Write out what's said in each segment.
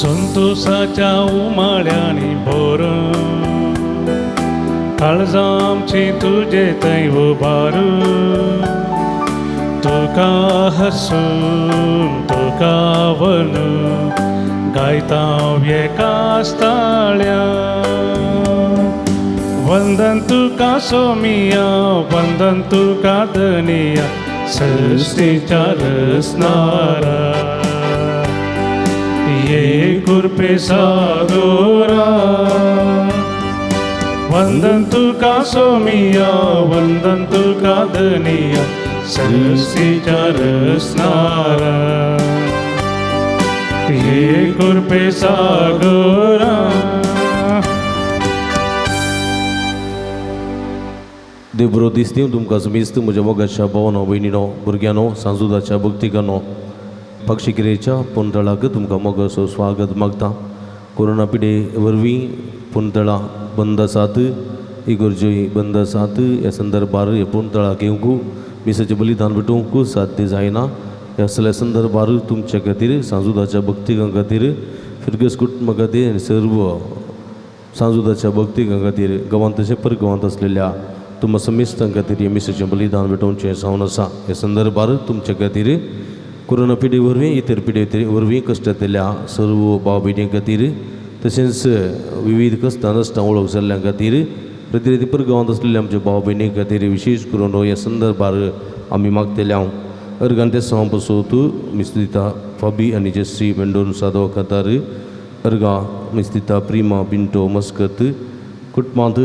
संतोषाच्या उमाळ्याने भोर काळजामची तुझे तैव भार तुका हसून तुका वन गायता कास्ताळ्या वंदन तुका सोमिया वंदन तुका धनिया सृष्टीच्या रचणारा ये कृपे सागोरा वंदन तुका सोमिया वंदन तुका धनिया सृष्टीच्या रचणारा ये कृपे सागोरा. देव बरो दीस दिवन तुमकां समेस्त म्हज्या मोगाच्या भावानो भयणीनो भुरग्यांनो सांजुदाच्या भक्तिकानो पक्षिकिरेच्या पुंतळाक तुमकां मोगाचो स्वागत मागता. कोरोना पिडे वरवीं पुंतळां बंद आसात, इगर्ज्योय बंद आसात. ह्या संदर्भार ह्या पुंतळाक येवंक मिसाचें बलिदान भेटोवंक साध्य जायना. ह्या असल्या संदर्भार तुमच्या खातीर सांजुदाच्या भक्तिकां खातीर फिरगस कुटुंबा खातीर आनी सर्व सांजुदाच्या भक्तिकां खातीर गवांतचे परगवांत असलेल्या तुम्हा समेस्तां खातीर हे मिसाचें बलिदान भेटोवचें जावन आसा. ह्या संदर्भार तुमच्या खातीर कोरोना पिडे वरवीं इतर पिडे वरवीं कश्टांतल्या सर्व भाव भयणी खातीर तशेंच विविध कश्टां नश्टां वळख जाल्ल्यां खातीर प्रतिनिधी परगांवांत असलेल्या आमच्या भाव भयणी खातीर विशेष करून ह्या संदर्भार आमी मागतल्या. अर्गांते सवां पसोत मिस्तिता फाबी आनी जेस्सी मेंडोन सादो खातार अर्गा मिस्तिता प्रिमा पिंटो मस्कत कुटुंबांत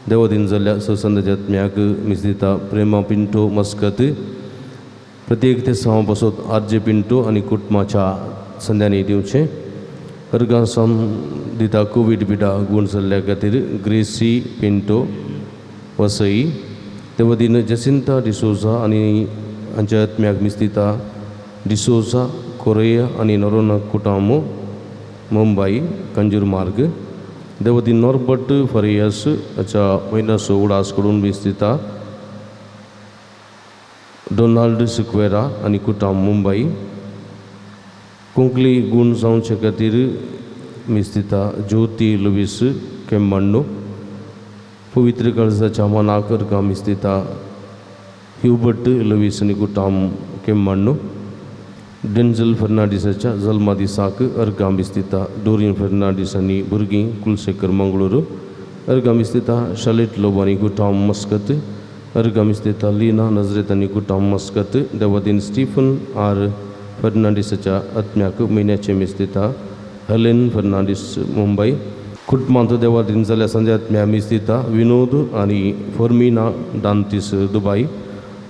देवादीन जाल्ल्या ससंदाच्या आत्म्याक मिस्तिता प्रेमा पिंटो मस्कत प्रत्येक ते सवां पसोत आर्जे पिंटो आनी कुटुंबाच्या संध्यानी दिवचें. अर्गां सावन दिता कोवीड पिडा गूण जाल्ल्या खातीर ग्रेसी पिंटो वसई देवादीन जसिंता डिसोजा आनी हांच्या आत्म्याक मिस्तिता डिसोजा कोरेया आनी नोरोना कुटामो मुंबई कंजूर मार्ग देवादीन नॉर्बर्ट फरियास हाच्या वैनासो उडास कडून मिस्तिता डोनाल्ड सिक्वेरा आनी कुटाम मुंबई कोंकणी गूण जावचे खातीर मिस्तिता ज्योती लुईस केम्मांडो पवित्र काळजाच्या मनाक अर्गां मिस्तिता ह्युबर्ट लुईस आनी कुटाम केम्मांडो डेंजल फर्नांडीसाच्या जल्मा दिसाक अर्गां मिस्तिता डोरीन फर्नांडीस आनी भुरगीं कुलशेखर मंगळूर अर्गां मिस्तिता शालेट लोब आनी कुटाम मस्कत अर्गां मिस्तिता लीना नजरेत आनी कुटाम मस्कत देवादीन स्टीफन आर फर्नांडीसाच्या आत्म्याक म्हयन्याचे मिस्तिता हेलेन फर्नांडीस मुंबई कुटुंबांत देवादीन जाल्ल्या संध्या आत्म्या मिस्तिता विनोद आनी फॉर्मिना दांतीस दुबई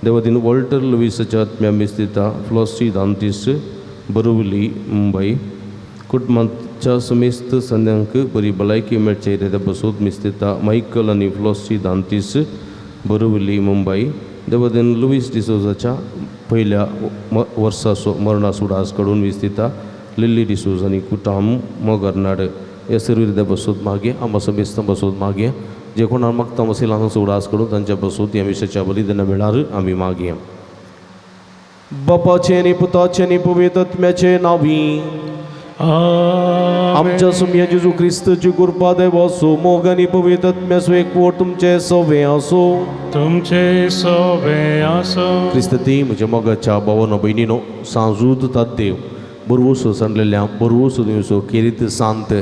देवादीन वॉल्टर लुईसाच्या आत्म्या मिस्तिता फ्लॉसी दांतीस बरोवली मुंबई कुटुंबांच्या समेस्त संध्यांक बरी भलायकी मेळचे त्या बसोत मिस्तिता मायकल आनी फ्लॉसी दांतीस बोरिवली मुंबई देवादीन लुईस डिसोजाच्या पहिल्या वर्साचो मरणास उडास कडून मिस्तिता लिल्ली डिसोज आनी कुटाम मोगर्नाड हे सर्व बसोत मागे आम्हा समेस्त बसोत मागे जे कोणाक मागता मसेल हांगासर उडास कडून तांच्या बसोत ह्या विशयाच्या बलिदाना वेळार आमी मागया. बापाचे आनी पुताचे आनी पवित्र आत्म्याचे नांवी आमच्या सुम्या जेजू क्रिस्तची कृपा देवासो मोग आनी पवित्र आत्म्याचो एकवट तुमचे सवे आसो तुमचे सवे आसो. क्रिस्त ती म्हज्या मोगाच्या भावानो भयणीनो सांजूद तात देव बरवसो सांडलेल्या बरवसो दिवसो केरीत सांत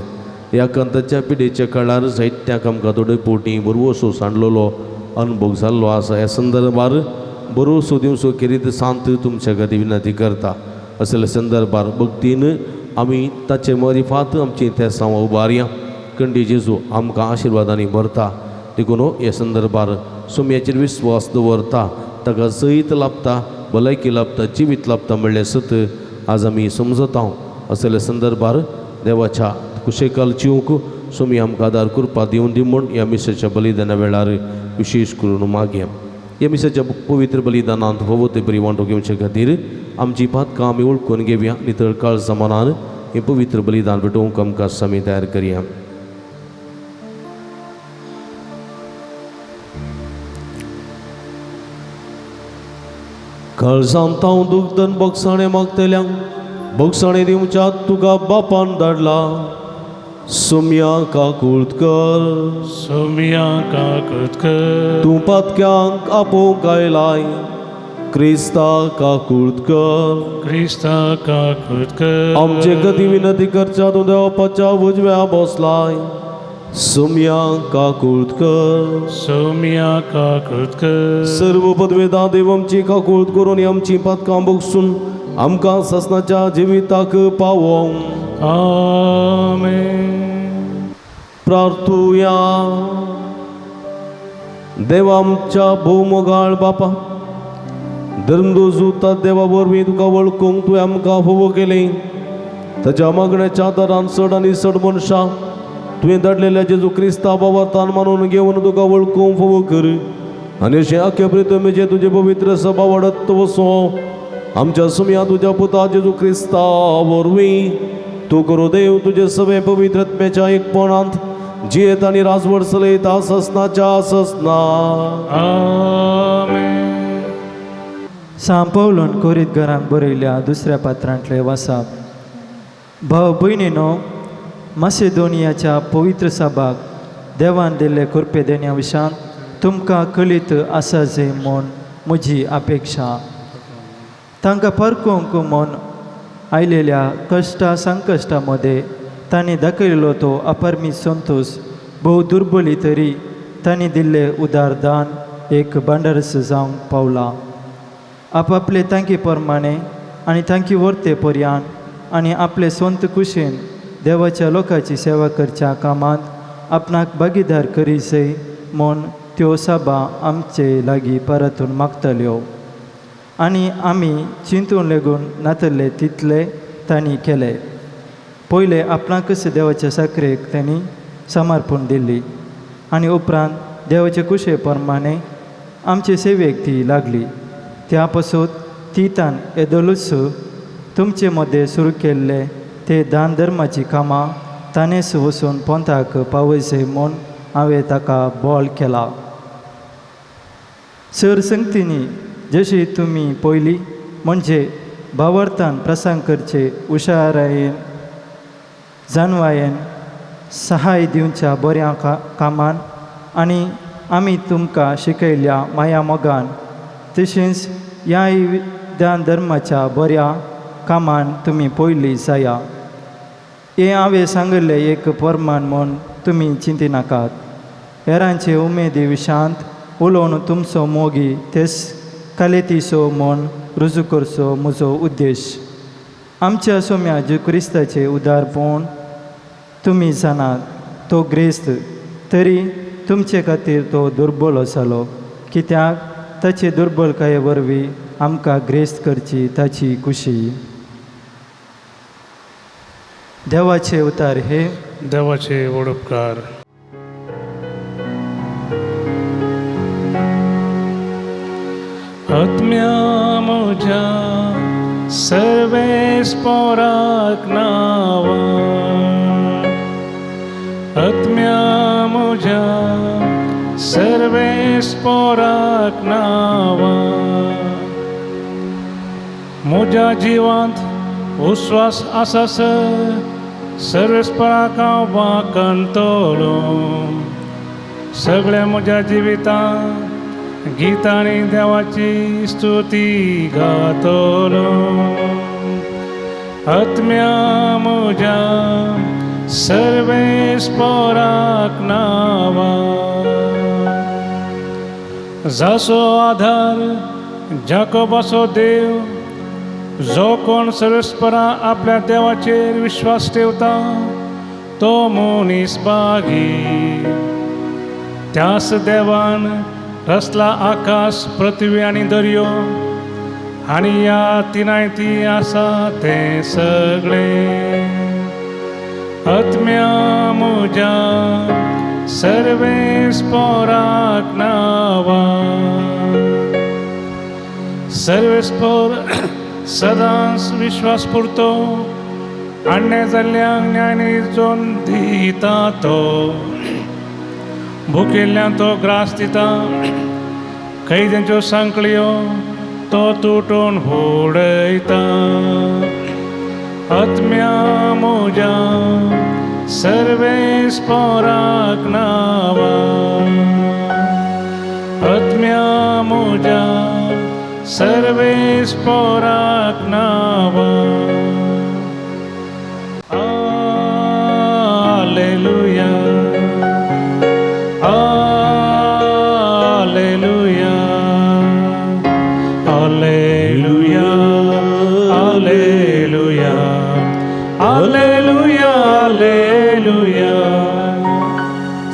ह्या कंताच्या पिडेच्या काळार साहित्याक आमकां थोडे पोटी बरवसो सांडलेलो अनुभव जाल्लो आसा. ह्या संदर्भार बरवसो दिवसो केरीत सांत तुमच्या खातीर विनंती करता. असल्या संदर्भार भक्तीन आमी ताचे मरिफात आमची त्या सावा उबारया कंडी जेजू आमकां आशिर्वादांनी भरता. देखून ह्या संदर्भार सुम्याचेर विस्वास दवरता ताका सयत लाभता भलायकी लाभता जिवीत लाभता म्हणल्यार सत आज आमी समजता. असल्या संदर्भार देवाच्या कुशेकाल जिवंक सुमी आमकां आदार कृपा दिवन दी म्हूण ह्या मिसाच्या बलिदाना वेळार विशेष करून मागया. या मिसाच्या पवित्र बलिदानांत होवो ते बरी वांटो घेवचे खातीर आमची पातकां आमी ओळखून घेवया नितळ काळ समानान हे पवित्र बलिदान भेटोवंक आमकां आमी तयार करया. काळजांत हांव दुखदन बोगसाणें मागतल्यांक बोगसाणें दिवच्यात तुका बापान धाडला. सोम्या काकुळत कर सोमिया काकुतकर तूं पातक्यांक आपोवंक आयलाय. क्रिस्ता काकुळत कर क्रिस्ता काकुतकर आमचे गती विनंती करच्या तूं देवपाच्या उजव्या बसलाय. सोम्या काकुळत कर सोमिया काकुतकर सर्व पदवेदा देव आमची काकुळत करून आमची पातकां बोगसून आमकां ससनाच्या जिविताक पावों. आमेन. प्रार्थुया. देवा आमच्या भोवमोगाळ बापा धर्मदोजूता देवा वरवीं तुका वळखूंक तुवें आमकां फोव केलें. ताच्या मागण्याच्या आदारान चड आनी चड मनशां तुवें धाडलेल्या जेजू क्रिस्ता बाबातान मानून घेवन तुका वळखूंक फोव कर आनी अशें आख्या प्रितमेचें तुजें पवित्र सभा वाडत वचो. आमच्या सुम्या तुज्या पुता जेजू क्रिस्ता वरवीं तूं करो देव तुजे सवे पवित्रत्म्याच्या एकपणांत जियेत आनी राजवट चलयता ससनाच्या ससना. आमेन. सांत पौलोन कोरीत घरांक बरयल्या दुसऱ्या पात्रांतले वाचप. भाव भयणीनो, मासेदोनियाच्या पवित्र सभाक देवान दिल्ले कृपे देण्या विशान तुमकां कळीत आसा जे म्हूण म्हजी अपेक्षा. तांकां परकोवंक म्हूण आयलेल्या कश्टा संकश्टा मदें तांणी दाखयलो तो अपरमीत संतोश भोव दुर्बली तरी तांणी दिल्ले उदारदान एक भांडारस जावंक पावला. आपले तांके प्रमाणे आनी तांकी वर्ते पर्यान आनी आपले स्वंत कुशेन देवाच्या लोकांची सेवा करच्या कामांत आपणाक भागीदार करीसय म्हूण त्यो सभा आमचे लागीं परतून मागतल्यो. आनी आमी चिंतून लेगून नातल्ले तितले तांणी केले. पयले आपणाकच देवाच्या साखरेक तांणी समर्पण दिल्ली आनी उपरांत देवाचे कुशे प्रमाणे आमचे सेवेक ती लागली. त्या पासून तितान येदोलूच तुमचे मदें सुरू केल्ले ते दान धर्माची कामां ताणेंच वचून पंथाक पावयसे म्हूण हांवें ताका बोल केला. सरसंगतींनी जशी तुमी पयली म्हणजे भावार्थान प्रसंग करचे हुशारायेन जानवायेन सहाय दिवच्या बऱ्या कामान आनी आमी तुमकां शिकयल्या माया मोगान तशेंच ह्याय दान धर्माच्या बऱ्या कामान तुमी पयली जाया. हें हांवें सांगलें एक प्रमाण म्हूण तुमी चिंती नाकात. हेरांचे उमेदी विशांत उलोवन तुमचो मोगी तेच कालेतीचो म्हूण रुजू करचो म्हजो उद्देश. आमच्या सोम्या जे क्रिस्ताचे उदारपण तुमी जाणात तो ग्रेस्त तरी तुमचे खातीर तो दुर्बल जालो कित्याक ताचे दुर्बलकाये वरवीं आमकां ग्रेस्त करची ताची खुशी. देवाचे उतार हे देवाचे वडपकार. आत्म्या म्हज्या सर्वेस पोराक नावा. आत्म्या म्हज्या सर्वेस पोराक नावा. म्हज्या जिवांत उस्वास आसास सर्वेस्पराक हांव वाकणटलो. सगळ्या म्हज्या जिवितांत गीतांनी देवाची स्तुती गातलो. आत्म्या म्हज्या सर्वेस्पराक नावा. जाचो आधार जाकोबाचो देव जो कोण सर्वेस्परा आपल्या देवाचेर विश्वास ठेवता तो मनीस बागी. त्याच देवान रचला आकाश पृथ्वी आनी दर्यो आनी ह्या तिनायती आसा ते सगळे. आत्म्या म्हज्या सर्वेस्पराक नावा. सर्वेस्पर सदांच विश्वास पुरतो अन्याय जाल्ल्यांक न्याय जोन दिता तो भुकेल्ल्यांक तो ग्रास दिता कैद्यांच्यो सांकळ्यो तो तुटून फोडयता आत्म्या म्हज्या सर्वेस्पराक नावा आत्म्या म्हज्या सर्वेस्पराक नावा Alleluia Alleluia Alleluia Alleluia Alleluia Alleluia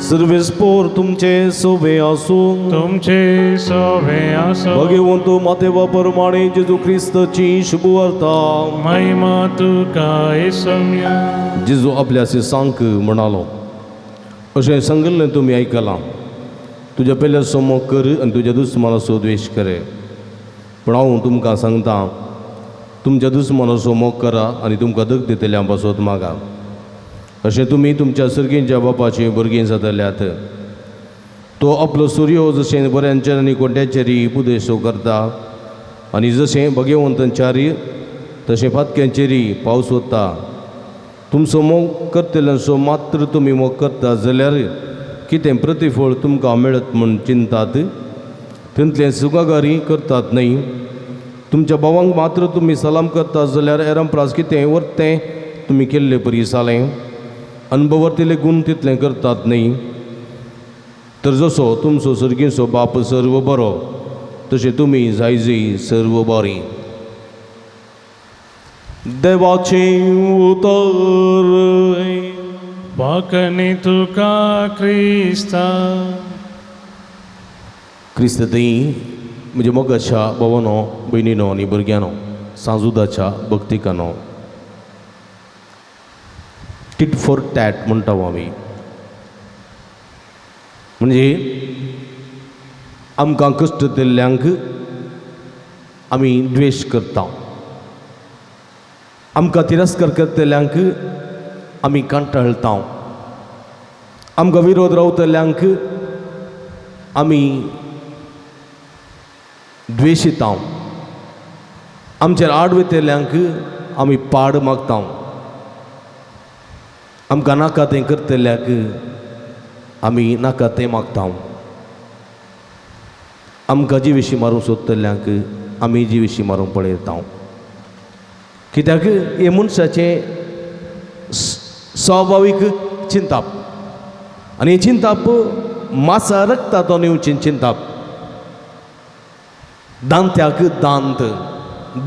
सर्वेस्पोर तुमचे सोबे आसूं तुमचे सोबे आसो भगवंत मातेवा परमाणे जेजू ख्रिस्ताची शुभवार्ता महिमा तुका येसुम्या जेजू आपल्या शिसांक म्हणालो अशें सांगिल्लें तुमी आयकलां तुज्या पेल्या समो कर आनी तुज्या दुस्मानाचो द्वेश करे पूण हांव तुमकां सांगता तुमच्या दुस्मानाचो मोग करा आनी तुमकां दग दितल्यां पासत मागा अशें तुमी तुमच्या सर्गींच्या बापाची भुरगीं जातल्यात तो आपलो सूर्य जशें बऱ्यांचेर आनी कोड्यांचेरय उपदेशो करता आनी जशें भगवंतांच्यारी तशें फातक्यांचेरय पावस वता तुमचो मोग करतल्यांचो मात्र तुमी मोग करता जाल्यार कितें प्रतिफळ तुमकां मेळत म्हूण चिंतात तितलें सुगागारी करतात न्हय तुमच्या भावांक मात्र तुमी सलाम करता जाल्यार एरांप्रास कितें वर्तें तुमी केल्लें परी जालें अनुभवर्तिले गुण तितलें करतात न्हय तर जसो तुमचो सर्गीचो बाप सर्व बरो तशें तुमी जायजय सर्व बरीं देवाचें उतर वाकनी तुका क्रिस्ता क्रिस्तदई म्हणजे मोगाच्या भावानो भयणीनो आनी भुरग्यांनो सांजुदाच्या भक्तिकानो टिट फॉर टॅट म्हणटा आमी म्हणजे आमकां कश्ट दिल्ल्यांक आमी द्वेश करता आमकां तिरस्कार करतल्यांक आमी कांटाळटा आमकां विरोध रावतल्यांक आमी द्वेशिता आमचेर आड वयतल्यांक आमी पाड मागता आमकां नाका तें करतल्यांक आमी नाका तें मागता आमकां जी विशीं मारूंक सोदतल्यांक आमी जी विशीं मारूंक पळयता कित्याक हे मनशाचें स्वाभावीक चिंताप आनी हे चिंताप मासा रक्तांतून येवचें चिंताप दांत्याक दांत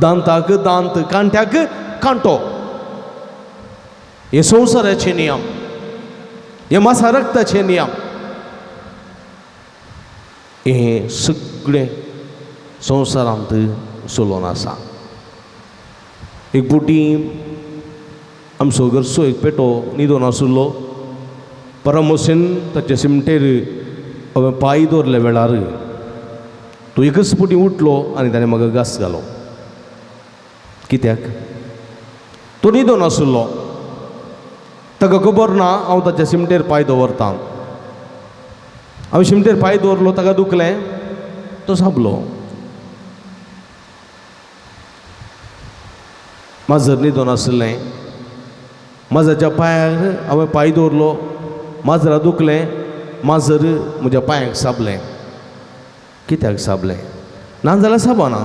दांताक दांत कांट्याक कांटो हे संवसाराचे नियम हे मासा रक्ताचे नियम हे सगळें संवसारांत चलोवन आसा एक बुटी आमचो घरचो एक पेटो न्हिदोन आशिल्लो परमोसेन ताच्या सिमटेर हांवें पांय दवरले वेळार तो एकच पुटी उठलो आनी ताणें म्हाका घास घालो कित्याक तो न्हिदोन आशिल्लो ताका खबर ना हांव ताच्या सिमटेर पांय दवरता हांवें सिमटेर पांय दवरलो ताका दुखलें तो साबलो माजर न्हिदोन आशिल्लें माजराच्या पांयार हांवें पांय दवरलो माजरा दुखलें माजर म्हज्या पांयांक साबलें कित्याक साबलें नाजाल्यार साबना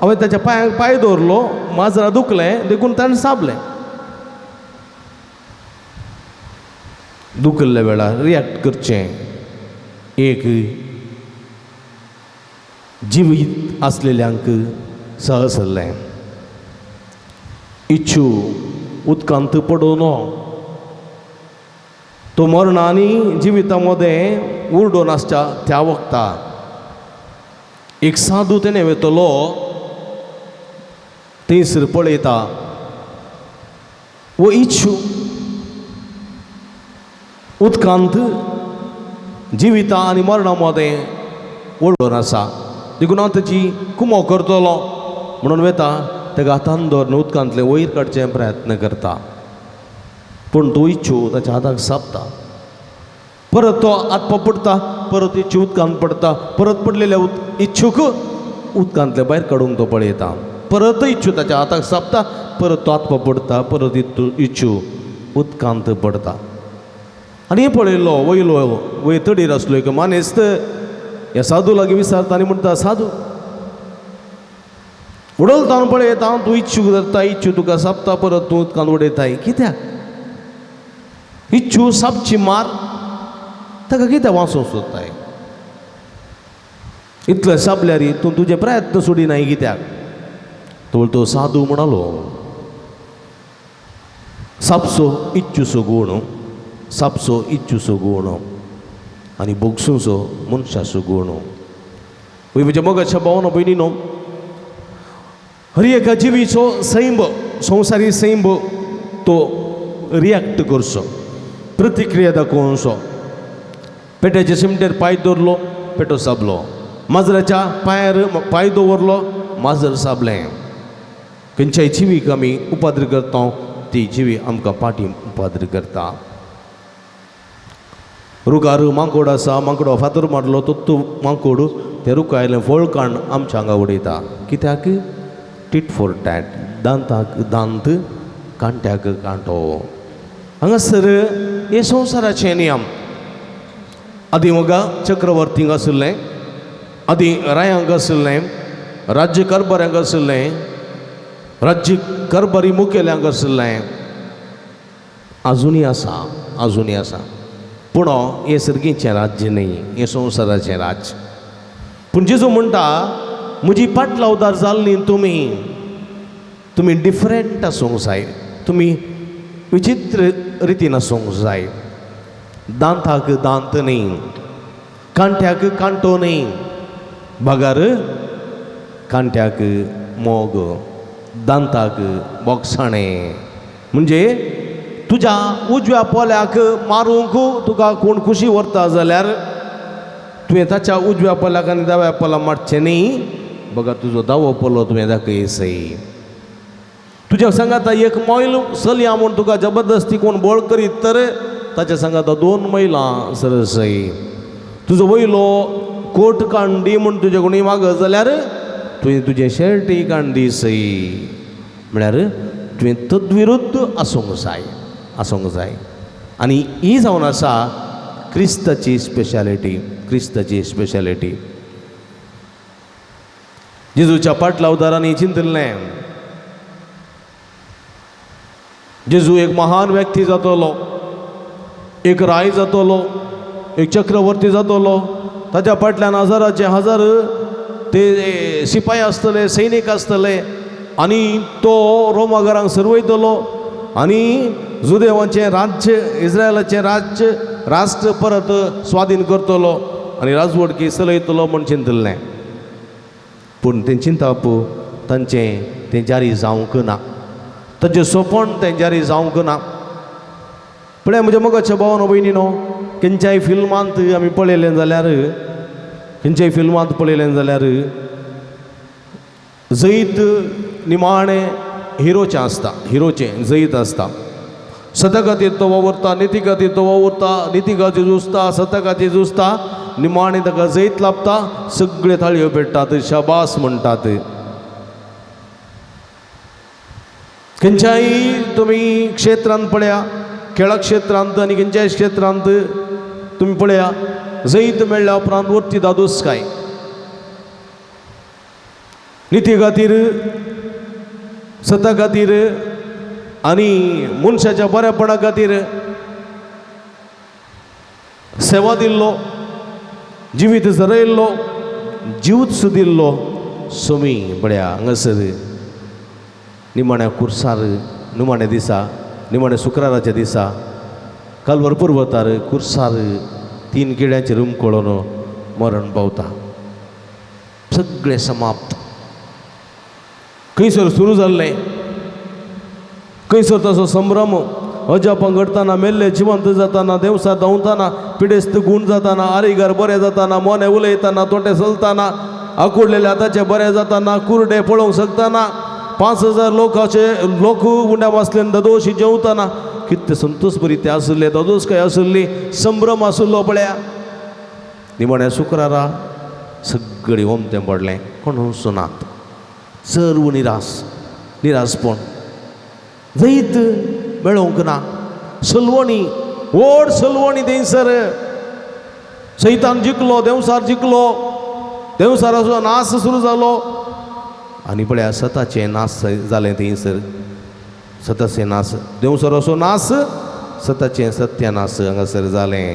हांवें ताच्या पांयांक पांय दवरलो माजरा दुखलें देखून ताणें साबलें दुखल्ल्या वेळार रिएक्ट करचें एक जिवीत आसलेल्यांक सहज जाल्लें इच्छू उदकांत पडून तो मरणांनी जिविता मदें उरडोन आसच्या त्या वखदार एक साधू तेणें वेतलो थंयसर पळयता वो इच्छू उदकांत जिविता आनी मरणा मदें उरडोन आसा देखून हांव ताची कुमो करतलो म्हणून वेता ताका हातान धरून उदकांतले वयर काडचे प्रयत्न करता, पूण तो इच्छू ताच्या हाताक सापता. परत तो हात पडटा, परत इच्छू उदकांत पडटा, परत पडलेल्या इच्छूक उदकांतले भायर काडूंक तो पळयता. परत इच्छू ताच्या हाताक सापता, परत तो हात पडटा, परत इच्छू उदकांत पडता. आनी हें पळयलो वयलो वयर तडीर आसलो एक मानेस्त ह्या साधू लागीं विचारता आनी म्हणटा, साधू उडलता पळयता तूं इच्छू धरता, इच्छू तुका सापता, परत तूं उदकांत उडयताय, कित्याक? इच्छू सापची मार ताका कित्याक वाचूंक सोदताय? इतलें सापल्यार तूं तुजे प्रयत्न सोडिनाय कित्याक? तो साधू म्हणालो, सापसो इच्छूसो गूण, सापसो इच्छूसो गूण आनी बोगसूंचो मनशाचो गूण. वय म्हज्या मोगाच्या भावानो भयणीनो, हर एका जिवीचो सैंब, संवसारी सैंब तो रिएक्ट करचो, प्रतिक्रिया दाखोवचो. पेट्याच्या शिमटेर पांय दवरलो, पेटो साबलो. माजराच्या पांयार पांय दवरलो, माजर साबलें. खंयच्याय जिवीक आमी उपाद्र करता, ती जिवी आमकां पाटी उपाद्र करता. रुखार मांकोड आसा, मांकडो फातर मारलो, तो मांकोड त्या रुखायलें फळ काण आमच्या हांगा उडयता. कित्याक? टीट फॉर टॅट, दांताक दांत, कांट्याक कांटो. हांगासर हे संवसाराचे नियम. आदी म्हाका चक्रवर्तींक आशिल्लें, आदी रायांक आशिल्लें, राज्य कारभाऱ्यांक आशिल्लें, राज्य कारभारी मुखेल्यांक आशिल्लें, आजुनी आसा, आजुनी आसा. पूण हे सर्गीचें राज्य न्ही, हे संवसाराचें राज्य. पूण जेजू म्हणटा, म्हजी पाटलावदार जाल्ली तुमी डिफरंट आसूंक जाय, तुमी विचित्र रितीन आसूंक जाय. दांताक दांत न्ही, कांट्याक कांटो न्ही, भागार कांट्याक मोग, दांताक बोगसाणें. म्हणजे तुज्या उजव्या पोल्याक मारूंक तुका कोण कुशी व्हरता जाल्यार तुवें ताच्या उजव्या पोल्याक आनी दाव्या पोला मारचें न्ही, बघा तुजो दावो पोलो तुवें दाखयसय. तुज्या सांगाता एक मैल चलया म्हूण तुका जबरदस्ती कोण बळ करीत तर ताच्या सांगाता 2 मैलां सरसय. तुजो वयलो कोट कांडी म्हूण तुजे कोणी माग जाल्यार तुवें तुजें शर्टी कांडी सय. म्हळ्यार तुवें तद्विरुद्ध आसूंक जाय, आसूंक जाय. आनी ही जावन आसा क्रिस्ताची स्पेशालिटी, क्रिस्ताची स्पेशालिटी. जेजूच्या पाटलावदारांनी चिंतलें, जेजू एक महान व्यक्ती जातलो, एक राय जातलो, एक चक्रवर्ती जातलो. ताच्या फाटल्यान हजाराचे हजार ते शिपाई आसतले, सैनीक आसतले, आनी तो रोमाघरांक सरवयतलो आनी जुदेवांचें राज्य, इस्रायलाचें राज्य, राष्ट्र परत स्वाधीन करतलो आनी राजवडकी चलयतलो म्हूण चिंतलें. पूण तें चिंतप तांचें तें जारी जावंक ना, ताचें सोपण तें जारी जावंक ना. पळय म्हज्या मोगाच्या भावानो भयणीनो, खंयच्याय फिल्मांत आमी पळयलें जाल्यार, खंयच्याय फिल्मांत पळयलें जाल्यार जैत निमाणें हिरोचें आसता, हिरोचें जैत आसता. सत्या खातीर तो वावुरता, निती खातीर तो वावुरता, निती खातीर झुजता, सत्या खातीर झुजता, निमाणें ताका जैत लाभता, सगळे थाळयो पेट्टात, शाबास म्हणटात. खंयच्याय तुमी क्षेत्रांत पळया, खेळा क्षेत्रांत आनी खंयच्याय क्षेत्रांत तुमी पळया, जैत मेळ्ळ्या उपरांत वरती दादोसकाय. निती खातीर, सत्या खातीर आनी मनशाच्या बरेपणा खातीर सेवा दिल्लो, जिवीत जरयल्लो, जीवच दिल्लो सोमी बड्या हांगासर निमाण्या कुर्सार, निमाण्या दिसा, निमाण्या शुक्राराच्या दिसा कालवर पर्वतार कुर्सार 3 किड्यांचे रूम कळोन मरण पावता. सगळें समाप्त. खंयसर सुरू जाल्लें, खंयसर ताचो संभ्रम अजापां घडटाना, मेल्ले जिवंत जाताना, देवसां धांवताना, पिडेस्त गूण जाताना, आरिगार बरें जाताना, मोने उलयताना, तोटे चलताना, आकुडलेले आतांचे बरें जाताना कुर्डे पळोवंक शकताना 5000 लोक उंड्या बसलेन दोशी जेवताना कितें संतोष बरी ते आसले दोदोस काय आसली संभ्रम आसलो पळया निमण्या शुक्रारा सगळी ओमतें पडलें कोण सुनात सर्व निरासपण जैत मेळोवंक ना सलवणी व्हड सलवणी थंयसर सैतान जिखलो देवसाराचो नास सुरू जालो आनी पळया सताचें नास जालें थंयसर सताचें नास देवसाराचो नास सताचें सत्यानास हांगासर जालें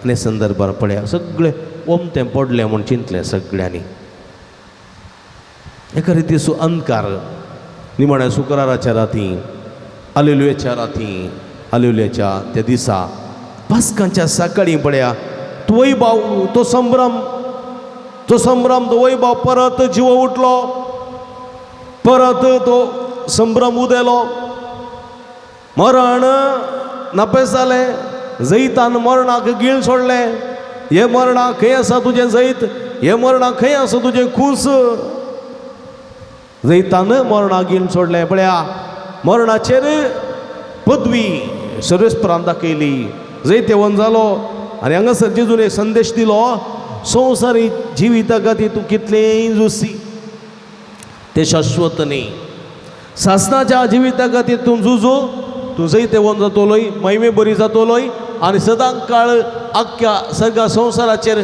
आनी संदर्भार पळया सगळें ओमतें पडलें म्हूण चिंतलें सगळ्यांनी एका रितीचो अंधकार निमण्या शुक्राराच्या राती हालेलुयाच्या राती हालेलुयाच्या त्या दिसा पास्कांच्या सकाळी पळया तो वैभव तो संभ्रम तो वैभव परत जिव उठलो परत तो संभ्रम उदेलो मरण नापेस जालें जैतान मरणाक गिळ सोडलें हे मरणा खंय आसा तुजें जैत हे मरणा खंय आसा तुजें खूस जैतान मरणा गिळ सोडलें पळया मरणाचेर पदवी सर्वेस्परान दाखयली जैत येवन जालो आनी हांगासर जेजून एक संदेश दिलो संवसारी जिविता खातीर तूं कितलेंय झुजसी तें शाश्वत न्ही सासणाच्या जिविता खातीर तूं झुजो तूं जैत येवन जातलोय महिमे बरी जातलोय आनी सदांच काळ आख्ख्या सगळ्या संवसाराचेर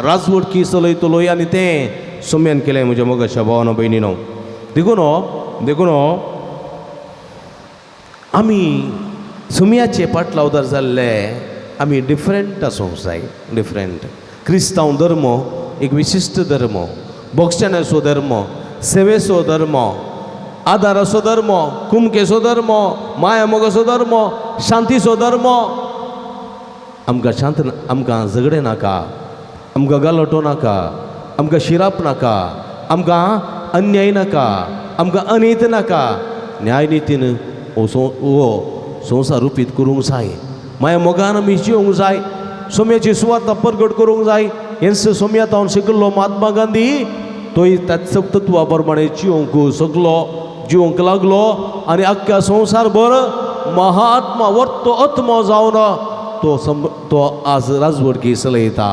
राजवटकी चलयतलोय आनी तें सोम्यान केलें म्हज्या मोगाच्या भावानो भयणीनो देखून आमी सुमयाचे पाटलावदार जाल्ले आमी डिफरंट आसूंक जाय डिफरंट क्रिस्तांव धर्म एक विशिश्ट धर्म भोगसण्याचो धर्म सेवेचो धर्म आदाराचो धर्म कुमकेचो धर्म माया मोगाचो धर्म शांतीचो धर्म आमकां झगडे नाका आमकां गालटो नाका आमकां शिराप नाका आमकां अन्याय नाका आमकां अनित नाका न्याय नितीन हो संवसार रुपीत करूंक जाय माया मोगान आमी जिवंक जाय सोम्याची सुवात परगट करूंक जाय हें सोम्यात हांव शिकलो महात्मा गांधी तोय त्याच तत्वा प्रमाणे जिवंक लागलो आनी आख्ख्या संवसारभर महात्मा वर्तो आत्मा जावन तो आज राजवटकी चलयता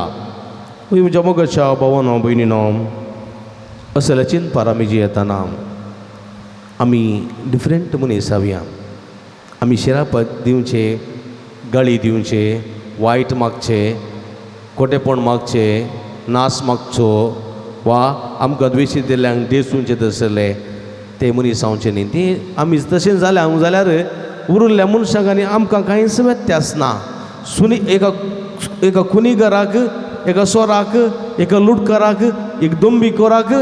म्हज्या मोगाच्या भावानो भयणीनो असल्या चिंतपार आमी जियेताना आमी डिफरंट मनीस जावया आमी शिराप दिवचे गाळी दिवचे वायट मागचे खोटेपण मागचे नास मागचो वा आमकां द्वेशी दिल्ल्यांक देसूंचे तसले ते मनीस जावचे न्ही ती आमी तशें जाल्यार उरिल्ल्या मनशाक आनी आमकां कांयच व्यत्यास ना एका खुनीगराक एका सोराक एका लुटकाराक एक दंबिकोराक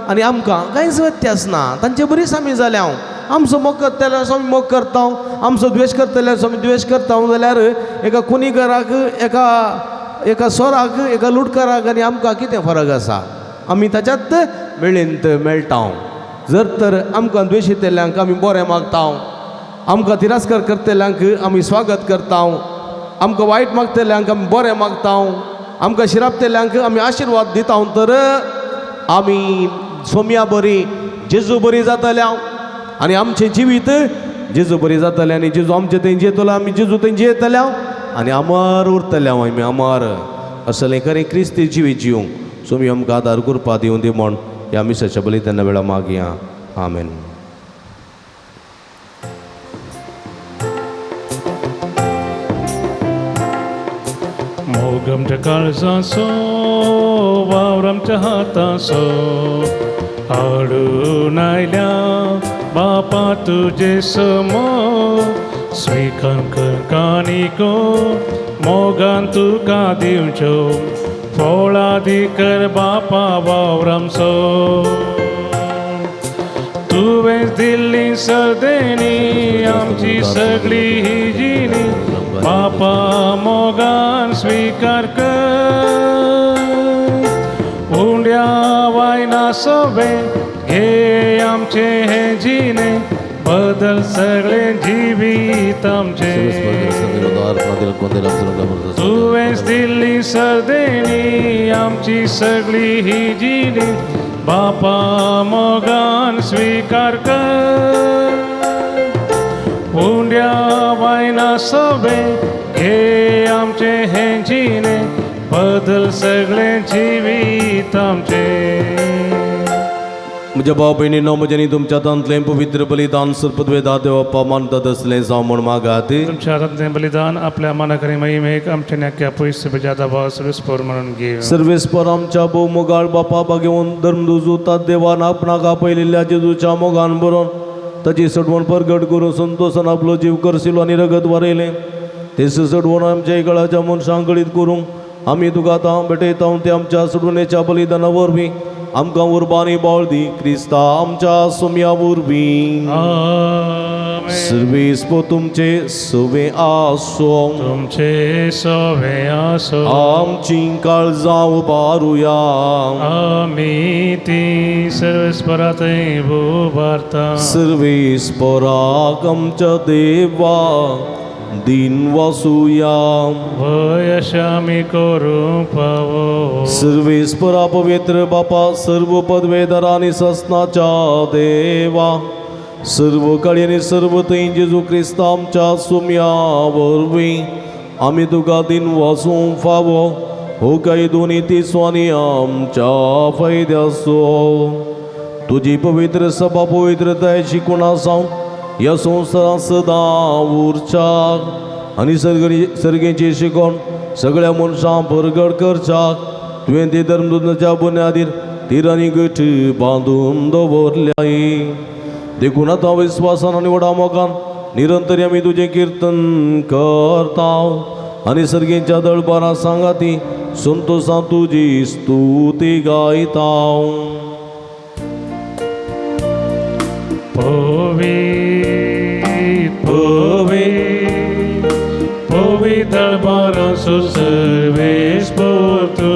आनी आमकां कांयच व्यत्यास ना तांचे बरीच आमी जाल्या आमचो मोग करतल्यार आमी मोग करता आमचो द्वेश करतल्यार आमी द्वेश करता जाल्यार एका खुनीगराक एका सोराक एका लुटकाराक आनी आमकां कितें फरक आसा आमी ताच्यात मेळींत मेळटा जर तर आमकां द्वेशितल्यांक आमी बरें मागता आमकां तिरस्कार करतल्यांक आमी स्वागत करता आमकां वायट मागतल्यांक आमी बरें मागता आमकां शिरापतल्यांक आमी आशिर्वाद दिता तर आमी सोम्या बरी जेजू बरी जातल्या आनी आमचें जिवीत जेजू बरी जातलें आनी जेजू आमचे थंय जियेतलो आमी जेजू थंय जियेतल्या आनी अमर उरतल्या आमी अमर असलें खरें क्रिस्ती जिवीत जिवंक सोमी आमकां आदार करपा दिवं दी म्हण ह्या मिसाच्या बलिदाना वेळा मागया आमेन. मोग आमच्या काळजाचो वावर आमच्या हाताचो हाडून आयल्या बापा तुजे समोर स्वीकार कर कानिको मोगान तुका दिवच्यो फळादी कर बापा वावर आमचो तुवें दिल्ली सर्देनी आमची सगळी ही जिणी बापा मोगान स्वीकार कर उंड्या वायना सोबे घे आमचे हे जिणे बदल सगळे जिवीत आमचे तुवेंच दिल्ली सर्देनी आमची सगळी ही जिणी बापा मोगान स्वीकार कर. उंड्या वायना सवे घे आमचे हे जिणे, बदल सगळे जिवीत आमचे. म्हज्या भाव भयणींनो, म्हजें तुमच्या हातांतलें पवित्र बलिदान सर्पद्वेदा देवप्पा मानतात असलें जावं म्हण मागात. तुमच्या हातांतलें बलिदान आपल्या मनाकरी महिमेक आमचे नक्क्या पयस बेजादा भाव सर्वेस्पर म्हणून घे. सर्वेस्पर आमच्या भोव मोगाळ बापा बागेवन धर्मदुजूतात देवान आपणाक आपयलेल्या जेजूच्या मोगान बरोवन ताची सडवण परगट करून संतोषान आपलो जीव करशिलो आनी रगत वारयलें. ते सडवण आमच्या इकळाच्या मनशांक गळीत करूंक आमी तुका आतां भेटयता. ते आमच्या सडवणेच्या बलिदाना वरवीं आमकां उर्बानी बाळ दी. क्रिस्ता आमच्या सोम्या वरवीं. आमेन. सर्वेस्पर तुमचे सवे आसो. तुमचे सवे आसो. आमची काळजां उबारुया. आमी ती सर्वेस्परांतय उबारता. सर्वेस्पराक आमच्या देवा दिन वासुया. वयश आमी करूंक पावो. सर्वेस्परा पवित्र बापा, सर्व पदवेदार आनी सस्नाच्या देवा, सर्व काळी आनी सर्व थंय जेजू क्रिस्त आमच्या सोम्या वरवीं आमी तुका दिन वासूंक फावो. हो काही दोनी तिसवांनी आमच्या फायद्याचो. तुजी पवित्र सभा पवित्रतायेची कोणा सावन ह्या संवसारांत सदां उरच्याक आनी सर्गेची शिकोण सगळ्या मनशांक परगट करच्याक तुवें ते धर्मदुताच्या बुन्यादीर तीर आनी गठ बांदून दवरल्याय. देखून आतां विस्वासान आनी व्हडा मोगान निरंतर आमी तुजें कीर्तन करता आनी सर्गेच्या दळबारां सांगाती संतोशां तुजी स्तुती गायता. दरबार सर्वेस्पर तू.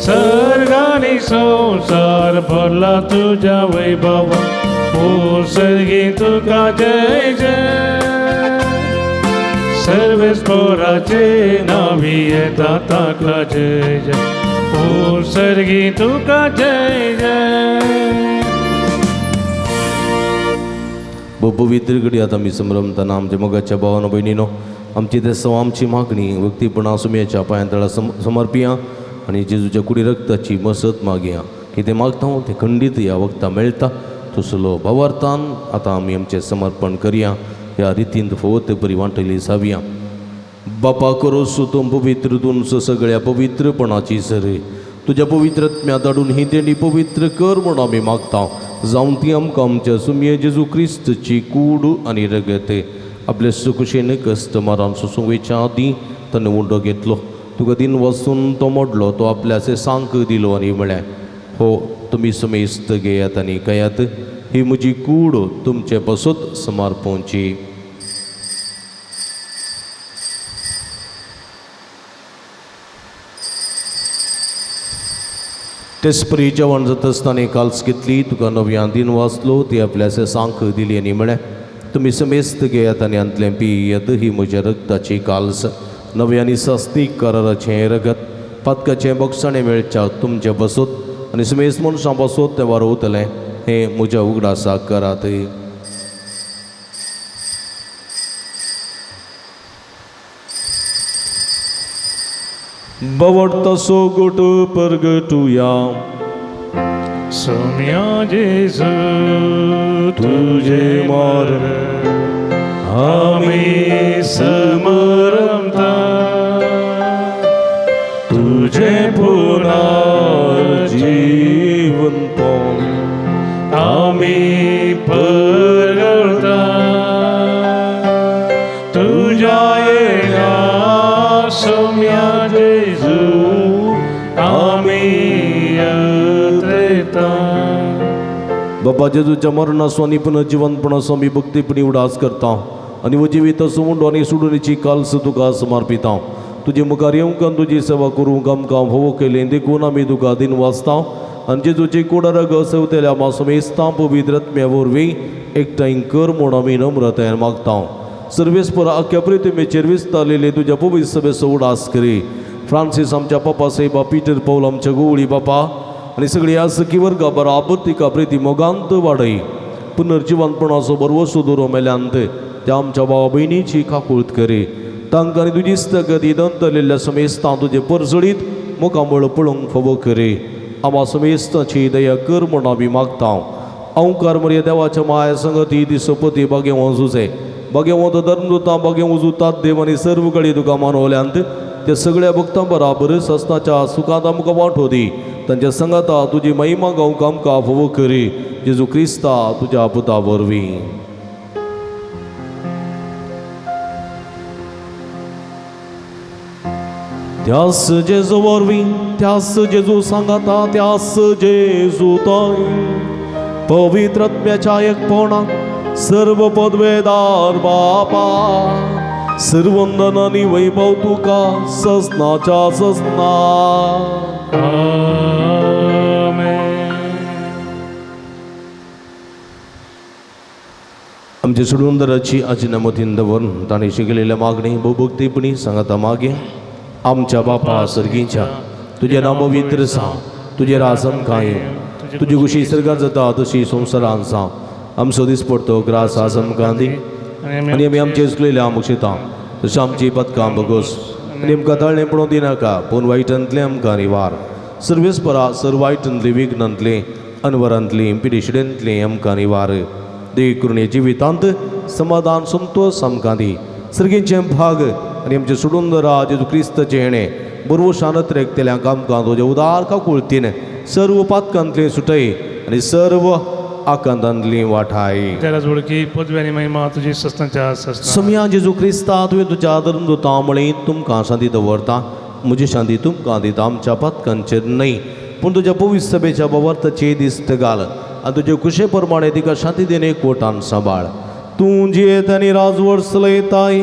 सर्गानी संसार भरला तुझ्या वैभव. ओ सर्गी तुका जय जय. सर्वेस्पराचे नावी येता ताका जय जय. ओ सर्गी तुका जय जय. पवित्र घडी आतां आमी संभ्रमतना आमच्या मोगाच्या भावानो भयणीनो, आमची ते आमची मागणी भक्तीपणा सुमयाच्या पांयांतळा समर्पिया आनी जेजूच्या कुडी रक्ताची मसत मागया. कितें मागता ते खंडीत ह्या वक्ता मेळटा. तसलो भावार्थान आतां आमी आमचें समर्पण करया. ह्या रितीन फवत बरी वांटली जावया. बापा करो सुतम पवित्र तूं सगळ्या पवित्रपणाची सर. तुज्या पवित्रत्म्या धाडून ही तेणी पवित्र कर म्हूण आमी मागता. जावं ती आमकां आमच्या सुमये जेजू क्रिस्तची कूड आनी रगत आपल्या सुखुशेन कस्टमरान सोसूंक वेच्या आदीं ताणें उंडो घेतलो. तुका दिन वचून तो मोडलो. तो आपल्या सांक दिलो आनी म्हळ्यार, हो तुमी समेस्त घेयात आनी कयात. ही म्हजी कूड तुमचे बसत समर्पोवची. तेसपरी जेवण जाता आसतना काल्स घेतली. तुका नव्यान दिन वाचलो. ती आपल्या सांक दिली आनी म्हळ्यार, तुमी समेस्त घेयात आनी अंतलें पियेत. ही म्हज्या रक्ताची काल्स, नव्यानी सस्तीक कराराचें रगत. पातकाचें बक्षाणें मेळच्याक तुमचे बसत आनी समेस्त मनशां बसत तें वारोवतलें. हें म्हज्या उगडासाक करात. बवडतसो गोट परगटुया. सोम्या जेजू तुझे मार्ग आमी समरमता. तुझे पुन्हा जीवन पावन आमी परगळता. तुझ्या येया सोम्या जेजू आमी येता. बाबा जेजूच्या मरणासो आनी पुनर्जीवनपणासो आमी भक्तीपणी उडास करता आनी वजिवीत सोडून आनी सोडुनीची काल्स तुका समर्पिता. तुजे मुखार येवंक तुजी सेवा करूंक आमकां फोव केलें. देखून आमी तुका दिन वाचता आनी जेजूची कुडारग सेवतेल्या मासमेस्तां पवित्रत्म्या वरवीं एकठांय कर म्हूण आमी नम्रतायेन मागता. सर्वेस्पर आख्या प्रितीमेचेर विस्तारलेले तुज्या पवित्र सभेचो उडास करी. फ्रांसीस आमच्या पापा साहेबा, पीटर पौल आमच्या गोवळी बापा, आणि सगळी या सखी वर्गा बराबर तिका प्रिती मोगांत वाडय पुनर्जीवनपणाचो बरवो सुदूर मेल्यांत त्या आमच्या भावा बहिणीची काकुळत करे तांकां आनी तुजी स्थगती दंतलेल्या समेस्तां तुजे परजळीत मोकांबळ पळोवंक फोव करे आम्हा समेस्ताची दया कर म्हण आमी मागता अवकार मर्या देवाच्या माया संगती दिसपती बागे वचूचे बागे वत धर्मदुतां बागे उजुतात देव आनी सर्व कडेन तुका मानवल्यांत त्या सगळ्या भक्तां बराबरच असताच्या सुखांत आमकां वांटो दी तांच्या संगता तुजी महिमा गावंक आमकां फोव करी जेजू क्रिस्ता तुज्या पुता वरवीं त्यास जेजू वरवीं त्यास जेजू सांगाता त्यास जेजू तोय पवित्र आत्म्याच्या एकपणाक सर्व पदवेदार बापा सर्वंदन आनी वैभव तुका ससनाच्या ससना आमचे सुडुंदराची अजिनमतीन दवरून ताणें शिकलेल्या मागणी भोभक्तीपणी सांगता मागे आमच्या बापा सर्गीच्या तुझे नाम पवित्र सा तुझे राजन कायम तुझी कुशी सर्गात जाता तशी संवसारांत सा आमचो दीस पडतो ग्रास आमकां दी आनी आमी आमचे चुकलेले आमकां शिता तशें आमची पदकां बगोस आनी आमकां तळ्ळें पडूं दिनाका पूण वायटांतलें आमकां निवार सर्वेस्परा सर्वायटांतली विघ्नांतली अनवरांतली पिडिशडेंतली आमकां निवार देव करून जिवितांत समाधान संतोष आमकां दी सर्गीचें भाग आनी आमचे सुडुंदरा जेजू क्रिस्ताचें हेणें बरोबर शानत रेखतल्यांक आमकां तुजे उदार काकुळतीन सर्व पातकांतली सुटय आनी सर्व आकांतांतली वाठाय त्याला जोडकी पदव्यानी महिमा तुझी सस्तांच्या सस्ता समया जेजू क्रिस्ता तुवें तुज्या धर्मदुतां मळीत तुमकां शांती दवरता म्हजी शांती तुमकां दिता आमच्या पातकांचेर न्हय पूण तुज्या पवित्र सभेच्या बवर्ताचे दिस्त घाल आनी तुजे कुशे प्रमाणे तिका शांती देन एकवटान सांबाळ तूं जियेत आनी राजवट चलयताय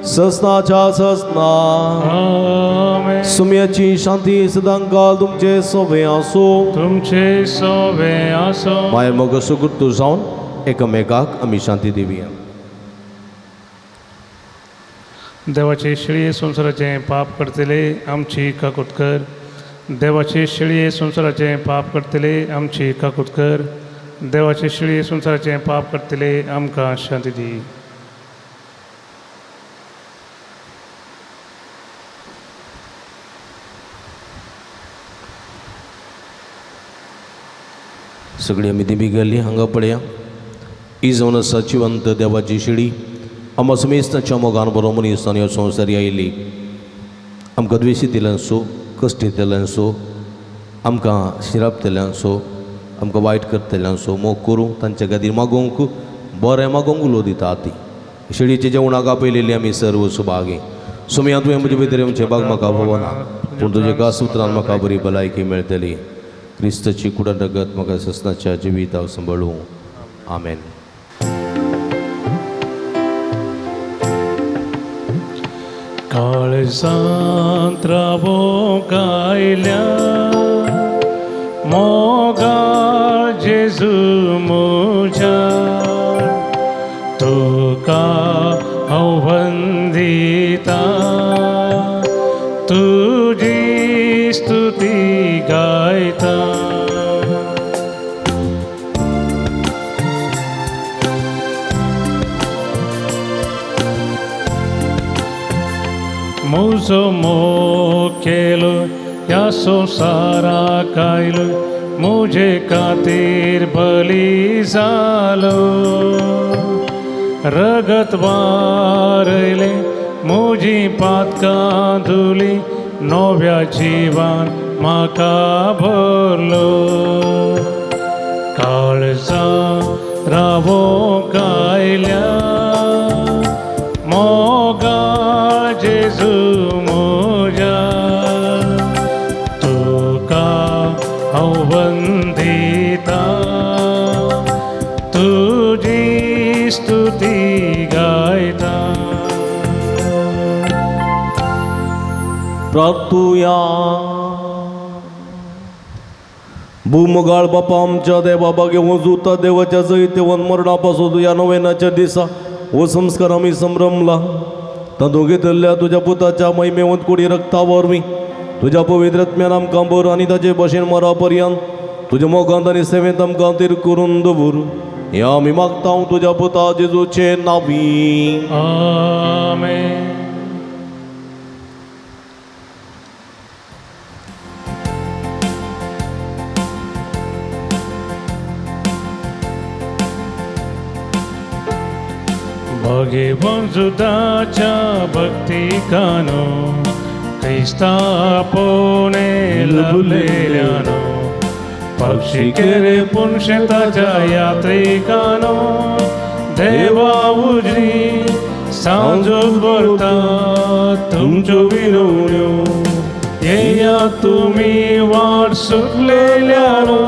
ससनाच्या ससना आमेन. सुम्याची शांती सदां काल तुमचे सोबे आसो तुमचे सोबे आसो माय मग सुगुर्तू जावन एकामेकाक आमी शांती दिवया देवाचे शिळये संसाराचे पाप करतले आमची काकूट कर देवाचे शिळये संसाराचे पाप करतले आमची काकूट कर देवाचे शिळये संसाराचे पाप करतले आमकां शांती दी सगळी आमी दिबी गेल्ली हांगा पळया ही जावन आसा जिवंत देवाची शिडी आमकां समेस्ताच्या मोगान बरो मनीस आनी ह्यो संवसारी आयली आमकां द्वेशितल्यान सो कश्टितल्यान सो आमकां शिरापतल्यान सो आमकां वायट करतल्यान सो मोग करूं तांच्या खातीर मागोवंक बरें मागोवंक उलो दिता ती शिडीचे जेवणाक आपयलेली आमी सर्व सुभागे सुमया तुवें म्हजे भितर आमचे भाग म्हाका भोवना पूण तुजे कास उतरान म्हाका बरी भलायकी मेळटली क्रिस्ताची कुडरगत म्हाका ससनाच्या जिविताक सांबाळूं आमेन काळजांत रावो गायल्या मोगाळ जेजू म्हज्या तुका हांव वंदिता तुजी स्तुती गायता म्हजो मोग केलो ह्या संवसाराक आयलो म्हजे खातीर बली जालो रगत वारयले म्हजी पातकां धुली नव्या जिवान म्हाका भरलो काळजां रावो गायल्या मोगाळ जेजू म्हज्या तुका हांव वंदिता तुजी स्तुती गायता प्रार्थुया भूमगाळ बापा आमच्या देवा बागे वजूता देवाच्या जैतेवन मरणापासून तुझ्या नोवेनाच्या दिसा हो संस्कार आम्ही संभ्रमला तातूंत घेतल्या तुझ्या पुताच्या महिमेवंत कोडी रक्ता वरवीं तुझ्या पवित्रत्म्यान आमकां बर आनी ताचे भशेन मरा पर्यंत तुज्या मोगांत आनी सेवेंत आमकां तीर करून दवर हें आमी मागता तुज्या पुता जेजूचे नांवी. आमेन. भगवान जुदाच्या भक्तिकानो क्रिस्ता पोने लभलेल्यानो पक्षी केरे पुणशेताच्या यात्रिकानो देवा उजरी सांजोग भरता तुमच्यो विनवण्यो येया तुमी वाट सुटलेल्यानो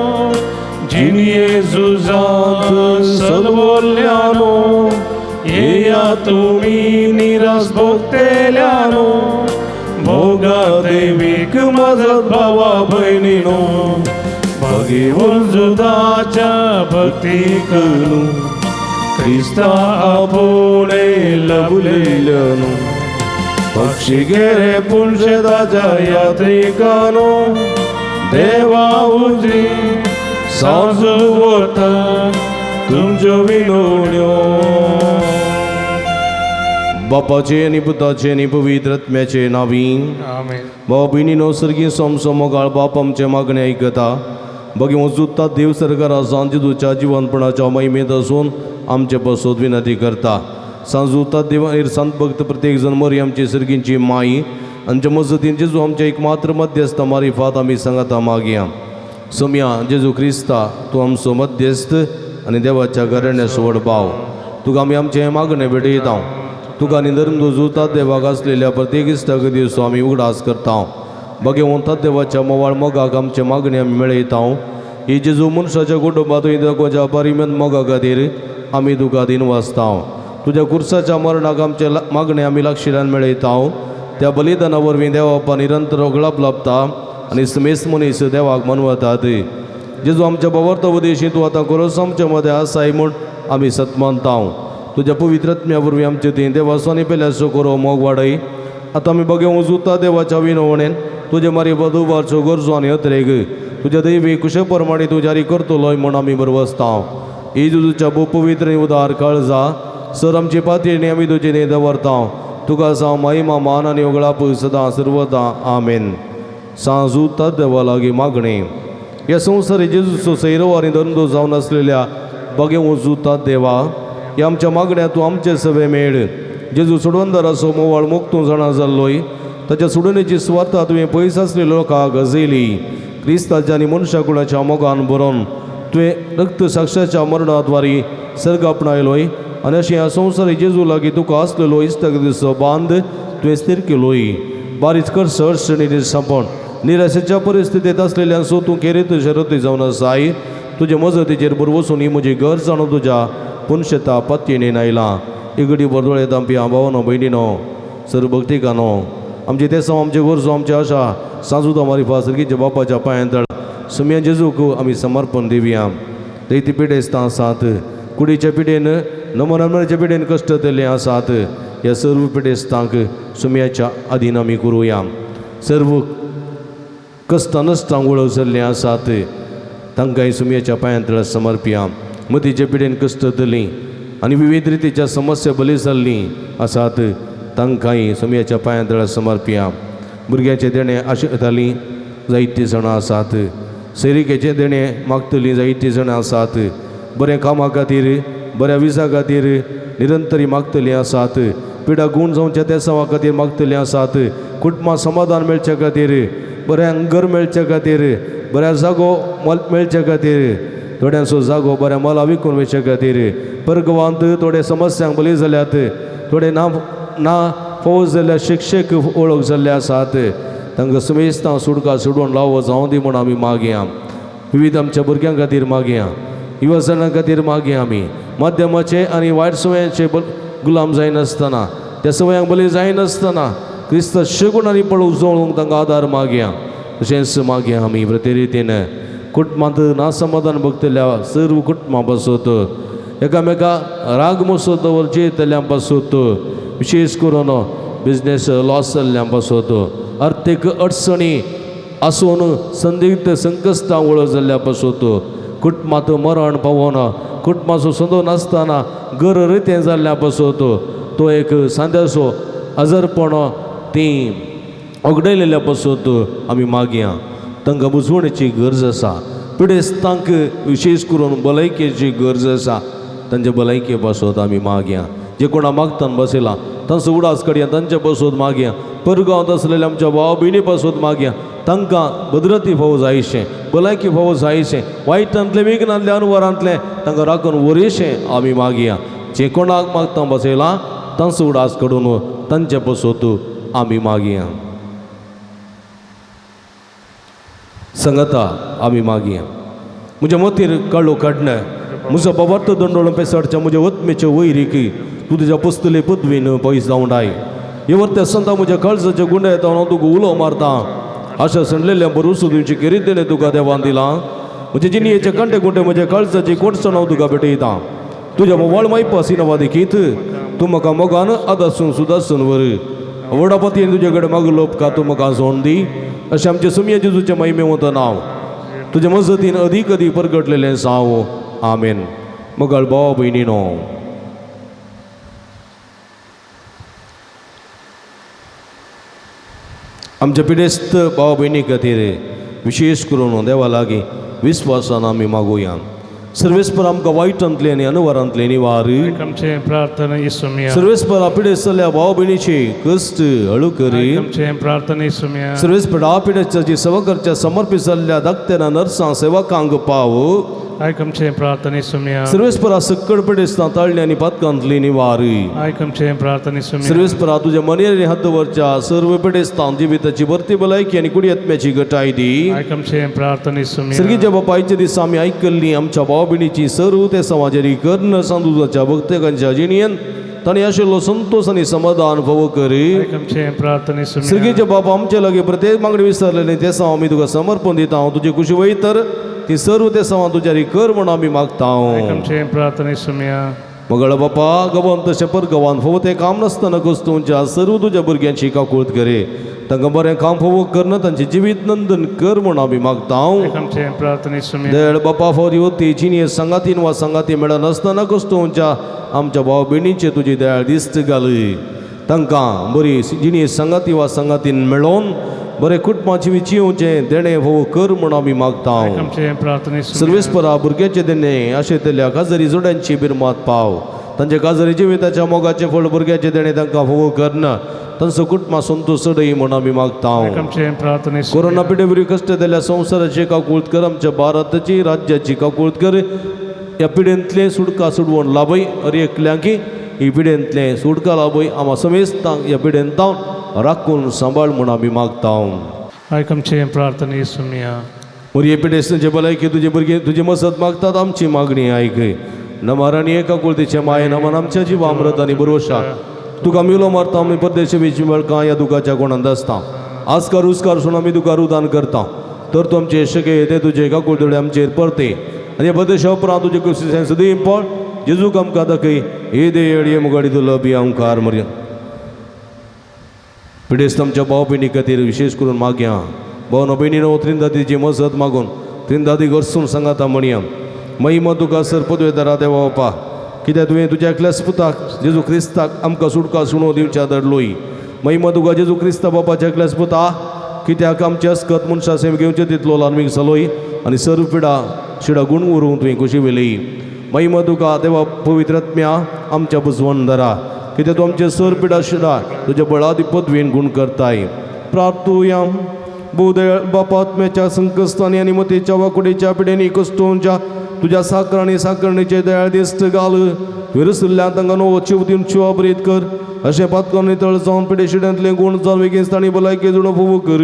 जिनी येजूजात सलवल्ल्यानो येया तुमी निराश भोगतेल्यानो भोगा दैविक मजत भावा बहिणीनो भगवान जुदाच्या भक्तिकानो क्रिस्ता आपुणे लभलेल्यानो पक्षी गेरे पुणशेताच्या यात्रिकानो देवा उजरी सांजो वता तुमच्यो विनवण्यो. बापाचे आनी पुताचे आनी पवित्र आत्म्याचे नांवी. आमेन. भाव भयणीनो सर्गी सोमसो मोगाळ बाप आमचे मागणे आयकता भगवंत जुत्ता देव सरकारा सांज तुच्या जिवनपणाच्या महिमेत असून आमचे बसोत विनंती करता. सांजुता देवा संत भक्त प्रत्येक जण मरी आमची सर्गींची माई आमच्या मजतीन जेजू आमच्या एकमात्र मध्यस्थ मारिफात आमी सांगता मागया. सोम्या जेजू क्रिस्ता तूं आमचो मध्यस्थ आनी देवाच्या घराण्या सोड भाव तुका आमी आमचे मागणे भेटयता. तुका निधर्म जुतात देवाक आसलेल्या प्रत्येक इश्टाक दिवसो आमी उगडास करता. भगवंता देवाच्या मोवाळ मोगाक आमचे मागणी आमी मेळयता. ही जेजू मनशाच्या कुटुंबात देवाच्या परिमेंत मोगा खातीर आमी तुका दिन वाचता. तुज्या कुर्साच्या मरणाक आमचे मागणे आमी लागशिरान मेळयता. त्या बलिदाना वरवीं देवा बापा निरंतर ओगळाप लाभता आनी समेस मनीस देवाक मनवतात. जेजू आमच्या भवर्त उदेशी तूं आतां खरोच आमच्या मदें आसाय म्हूण आमी सतमानता. तुज्या पवित्रत्म्या वरवीं आमचे थंय देवास्वानी पेल्याचो करो मोग वाडय. आतां आमी भगवंत जुता देवाच्या विनवणेन तुजे मारी वधूवारच्यो गरजो आनी अत्रेग तुज्या दैवी कुशे प्रमाणे तूं जारी करतलोय म्हूण आमी बरवसता. ही जेजूच्या भू पवित्र आनी उदार काळजा सर आमची पातयेणी आमी तुजे न्ही दवरता. तुका सांग महिमा मान आनी ओगळाप सदां सर्वदा आमेन. सांजुता देवा लागीं मागणे. ह्या संवसारी जेजूचो सैरव आनी धंदो जावन आसलेल्या भगवंत जुता देवा ह्या आमच्या मागण्या तूं आमचे सवे मेळ. जेजू सोडवंदाराचो मोवाळ मोग जाणा जाल्लोय ताच्या सोडणेची स्वार्था तुवें पयस आसलेल्या लोकांक गजयली. क्रिस्ताच्या आनी मनशा कुळाच्या मोगान बरोवन तुवें रक्त साक्षाच्या मरणाद्वारी सर्ग आपणायलोय आनी अशें ह्या संवसारी जेजू लागीं तुका आसलेलो इश्टाक दिसो बांद तुवें स्थिर केलोय. बारीच कर अडचणी निर्सापण निराशेच्या परिस्थितीत असलेल्या सो तूं खेरीत शरती जावन आसाय. तुजे मजतीचेर बरोबर वचून ही म्हजी घर जाणून तुज्या पुणशेता पत्येन आयला. इगडी बरदोळेत आमची भावनो भयणीनो सर भक्तिकानो आमचे तेसांव आमचे गरजो आमची आशा सांजुता मारिफा सर्गीच्या बापाच्या पांयांतळ सुम्या जेजूक आमी समर्पण दिवया. दैती पिडेस्त आसात कुडीच्या पिडेन नमनाच्या पिडेन कश्ट केल्ले आसात. ह्या सर्व पिडेस्तांक सुम्याच्या अधीन आमी करुया. सर्व कश्ट नश्टांक वळख जाल्ले आसात तांकांय सुम्याच्या पांयांतळ समर्पया. मतीच्या पिडेन कश्ट जालीं आनी विविध रितीच्या समस्या बली जाल्लीं आसात तांकांय सुम्याच्या पांयांतळ समर्पया. भुरग्यांचे देणे आशितालीं जायतीं जाणां आसात. सैरिकेचे देणे मागतलीं जायतीं जाणां आसात. बरें कामा खातीर बऱ्या विजा खातीर निरंतरी मागतलीं आसात. पिडा गूण जावच्या त्या सवा खातीर मागतलीं आसात. कुटुंबां समाधान मेळच्या खातीर बऱ्यांक घर मेळच्या खातीर बऱ्या जागो मेळच्या खातीर थोड्यांचो जागो बऱ्या मोला विकून वयच्या खातीर परगवांत थोडे समस्यांक बली जाल्यात. थोडे ना फौज जाल्ल्या शिक्षक वळख जाल्ले आसात. तांकां समेस्तां सुडका सोडून लाव जावं दी म्हूण आमी मागया. विविध आमच्या भुरग्यां खातीर मागया. युवजनां खातीर मागया. आमी माध्यमाचे आनी वायट सवयांचे गुलाम जायनासतना त्या सवयांक बली जायनासतना क्रिस्त शेगुणांनी पळोवंक जळोवंक तांकां आदार मागया. तशेंच मागया आमी प्रते रितीन कुटुंबांत नासमाधान भोगतल्या सर्व कुटुंबां पासत एकामेका राग मोसत दवरचे तेल्यां पासत विशेष करून बिजनेस लॉस जाल्ल्यां पासत आर्थीक अडचणी आसून संदिग्ध संकश्टां वळ जाल्ल्या पासून कुटुंबात मरण पावोन कुटुंबाचो संदो नासतना घर रितें जाल्ल्या पासून तो एक सांद्याचो आजारपण ती ओगडायलेल्या पासून आमी मागया तांकां बुजवणेची गरज आसा पिडेस्तांक विशेश करून भलायकेची गरज आसा तांच्या भलायके पासून आमी मागया जे कोणा मागतान बसयला तांचो उडास काडया तांच्या पासून मागया परगांवांत आसलेल्या आमच्या भाव भयणी पासून मागया तांकां भद्रती फावो जायशें भलायकी फावो जायशें वायटांतले विघ्नांतले अनवरांतले तांकां राखून वरेशें आमी मागया जे कोणाक मागता बसयला तांचो उडास काडून तांच्या पासून आमी मागया संगता आमी मागया म्हज्या मतीर काळो काडना म्हजो पवार्थ दंडोळ पेसाडच्या म्हज्या वत्मेच्या वैरीक तूं तुज्या पुस्तले पदवीन पयस जावन आय हे वर्त्या संता म्हज्या काळजाच्या गुंड्यात हांव तुका उलो मारता अशा सणलेल्या बरोसो तुमची किरितेने तुका देवान दिला म्हज्या जिणयेचे कांटे गुंटे म्हज्या काळजाची कोटसण हांव तुका भेटयता तुज्या मोवाळ मायपा सिनवा देखीत तूं म्हाका मोगान आदासून सुदासून वर वडापतीन तुजे कडेन मागलो उपकार तूं म्हाका सोडून दी अशें आमचे सुमया जेजूचे महिमेवंत नांव तुज्या मजतीन अदीक अदीक परगटलेलें जावं आमेन मोगाळ भाव भयणीनो आमच्या पिडेस्त भाव भयणी खातीर विशेष करून देवा लागीं विस्वासान आमी मागुया सर्वेस्पर आमकां वायटांतले आनी अनवरांतले निवार आमचे प्रार्थना येसुमिया सर्वेस्पर पिडेस्त जाल्ल्या भाव भयणीचे कश्ट हळू कर आमचे प्रार्थना येसुमिया सर्वेस्पर पिडेच्या सेवा करच्या समर्पित जाल्ल्या धाकट्या नर्सां सेवकांक पाव आमचे प्रार्थना येसुमिया सर्वेस्परा सक्कड पिडेस्तां ताळणी आनी पातकांतली निवार आमचे प्रार्थना येसुमिया सर्वेस्परा तुज्या मनेर हद्दवरच्या सर्व पिडेस्तां जिविताची भरती भलायकी आनी कुडी आत्म्याची घटाय दी आमचे प्रार्थना येसुमिया सर्गीच्या बापायच्या दिसा आमी आयकल्ली आमच्या भाव भयणीची सर्व ते समाजारी कर्ण सांदुजाच्या भक्तकांच्या जिणयेन तांणी आशिल्लो संतोष आनी समाधान फावो कर आमचे प्रार्थना येसुमिया सर्गीचे बापा आमच्या लागीं प्रत्येक मागणी विसरलेली ते साव आमी तुका समर्पण दिता हांव तुजी खुशी वयतर ती सर्व ते साव तुज्यारी कर म्हण आमी मागता आमचे प्रार्थना येसुमिया मगळ बापा गवन तशें परगवान फावो तें काम नासतना घोस्तूंच्या सर्व तुज्या भुरग्यांची काकूळट करे तांकां बरें काम फावो करना तांचें जिवीत नंदन कर म्हण आमी मागता आमचे प्रार्थना येसुमिया देळ बापा फावरी होती जिणी संगातीन वा संगाती मेळनासतना घोस्तूंच्या आमच्या भाव भयणीचे तुजी दयाळ दिश्ट घाल तांकां बरी जिणी संगाती वा संगातीन मेळोवन बरें कुटुंबाची जिवचें देणें फावो कर म्हण आमी मागता आमचे प्रार्थना येसुमिया सर्वेस्परा भुरग्याचे देणें आशेतल्या काजरी जोड्यांची बिरमात पाव तांचे काजरी जिविताच्या मोगाचे फळ भुरग्याचे देणें तांकां फावो करना तांचो कुटुंबा संतोष चडय म्हण आमी मागता आमचे प्रार्थना येसुमिया कोरोना पिडेवरी कश्ट जाल्ल्या संवसाराची काकूळट कर आमच्या भारताची राज्याची काकूळट कर ह्या पिडेंतले सुडका सुडवण लाभय अरे एकल्यांकी ही पिडेंतले सुडका लाभय आम्हा समेस्तांक ह्या पिडेंतां राखून सांबाळ म्हण आमी मागता आमचे प्रार्थना येसुमिया मोरये पिडेस्तांचे भलायकी तुजे भुरगे तुजी मसत मागतात आमची मागणी आयक नमारानी एका कुळतीचे माये नमान आमच्या जिवा अमृत आनी भरोशा तुका मिलो मारता आमी परदेशी वेची वळखां ह्या दुखाच्या कोणांत आसता आस्कार उस्कार सुन आमी तुका रुदान करता तर तूं आमचे शके येते तुजे एका कुळतडे आमचेर परते आनी ह्या परदेशा उपरांत तुजे कुशीचे सदैव पळ जेजूक आमकां दाखय हे दे येडये मुगाडी तुला बी आमकार मर्या पिडेस्त आमच्या भाव भयणी खातीर विशेष करून मागया भावनो भयणीनो त्रिंदादीची मसत मागून त्रिंदादी घरसून सांगाता म्हणया महिमा तुका सर पदवेदारा देवा बापा कित्याक तुवें तुज्या एकल्याच पुताक जेजू क्रिस्ताक आमकां सुटका सुणो दिवच्या धरलोय महिमा तुका जेजू क्रिस्ता बापाच्या एकल्याच पुता कित्याक आमचे अस्कत मनशा सेम घेवचे तितलो लानवीक जालोय आनी सर्व पिडा शिडा गुण उरून तुवें खुशी वेली महिमा तुका देवा पवित्र आत्म्या आमच्या बुजवण धरा कित्याक तूं आमचे सर पिडा शिडा तुज्या बळादी पदवेन गुण करताय प्रार्थुया भोवदळ बापा आत्म्याच्या संकस्तांनी आनी मतेच्या वाकुडेच्या पिडेनी कश्टोवच्या तुज्या साकराणी साकरणीचे दयाळ दिश्ट घाल विरसल्ल्या तांकां नवो जीव दिवन शिवाबरीत कर अशें पातकांनी तळ जावन पिडे शिड्यांतले गुण जावन वेगीन तांणी भलायके जुणो फोव कर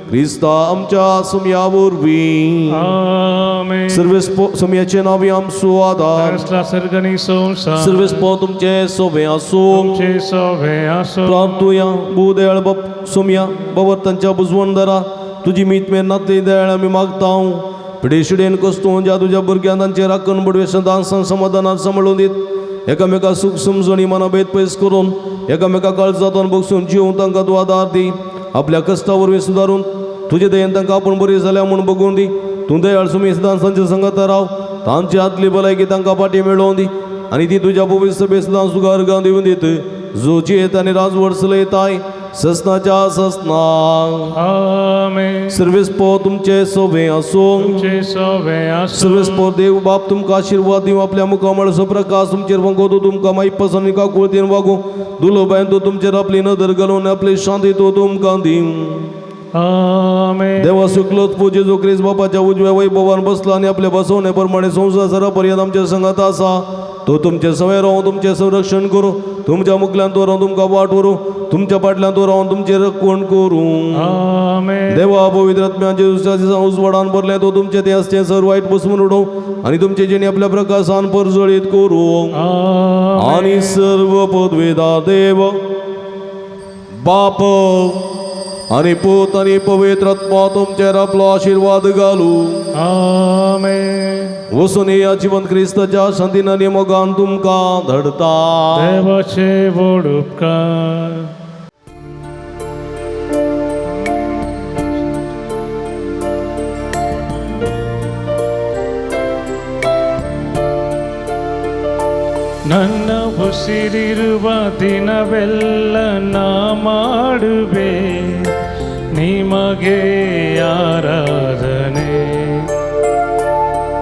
क्रिस्ता आमच्या सुमया वरवीं आमेन सर्वेस सुमयाचे नावी आमचो आदार सर्गनी संसार सर्वेस तुमचे सोबे आसूं तुमचे सोबे आसो प्रार्थुया भोवदयाळ बाप सुमया बाबतांच्या बुजवणदारा तुजी मीत मेर नातली दयाळ आमी मागता पिडे शिडेन कस्तून ज्या तुज्या भुरग्यांक तांचे राखण बडवे सदांच समाधानात सांबाळून दीत एकामेका सुख समजणी मना भेद पयस करून एकामेका काळजातून बगसून जीव तांकां तूं आदार दी आपल्या कष्टावर वे सुधारून तुझे दयेन तांकां आपूण बरी जाल्या म्हूण बगून दी. तूं दयाळ सुमी सदां सांचे संगत राव. तांची आदली भलायकी तांकां पाटी मेळोवन दी आनी ती तुज्या पवित्र सभे सदां सुगार गांव दिवन दीत. जोचयेत आनी राजवट चलयताय ससनाच्या ससना. आमेन. सर्वेस्पो तुमचे सोबे आसूं. तुमचे सोबे आसूं. सर्वेस्पो देव बाप तुमकां आशीर्वाद दिवं. आपल्या मुखामळसो प्रकाश तुमचेर वंगो तो तुमकां माई पसंद कुळतीन वागूं. दुलो बायन तो तुमचेर आपली नदर घालून आपली शांती तो तुमकां दिवं. आमेन. देवा सुकलोत पूजे जो क्रिस्त बापाच्या उजव्या वैभवान बसला आणि आपल्या बसवणे प्रमाणे संसारापर्यंत आमच्या संगात आसा. तो तुमचे सवय राहून तुमचे संरक्षण करू. तुमच्या मुखल्यान तो राहून तुमकां वाट वरू. तुमच्या फाटल्यान तो राहून तुमचे रक्षण करू. आमेन. देवा पवित्र आत्म्याचे उजवाडान भरले तो तुमचे ते असते सर्व वाईट बसवून उडो आणि तुमचे जेणे आपल्या प्रकाशान परजळीत करू. आणि सर्व पदवेदा देव बाप आणि पूत आणि पवित्र आत्मा तुमचेर आपलो आशीर्वाद घालू. आमेन. वसून या जिवंत क्रिस्ताच्या शांतीन आनी मोगान तुमकां धडता. देवाचे व्हड उपकार. ನನ್ನ ಉಸಿರಿರುವ ದಿನವೆಲ್ಲ ನಾ ಮಾಡುವೆ ನಿಮಗೆ ಆರಾಧನೆ.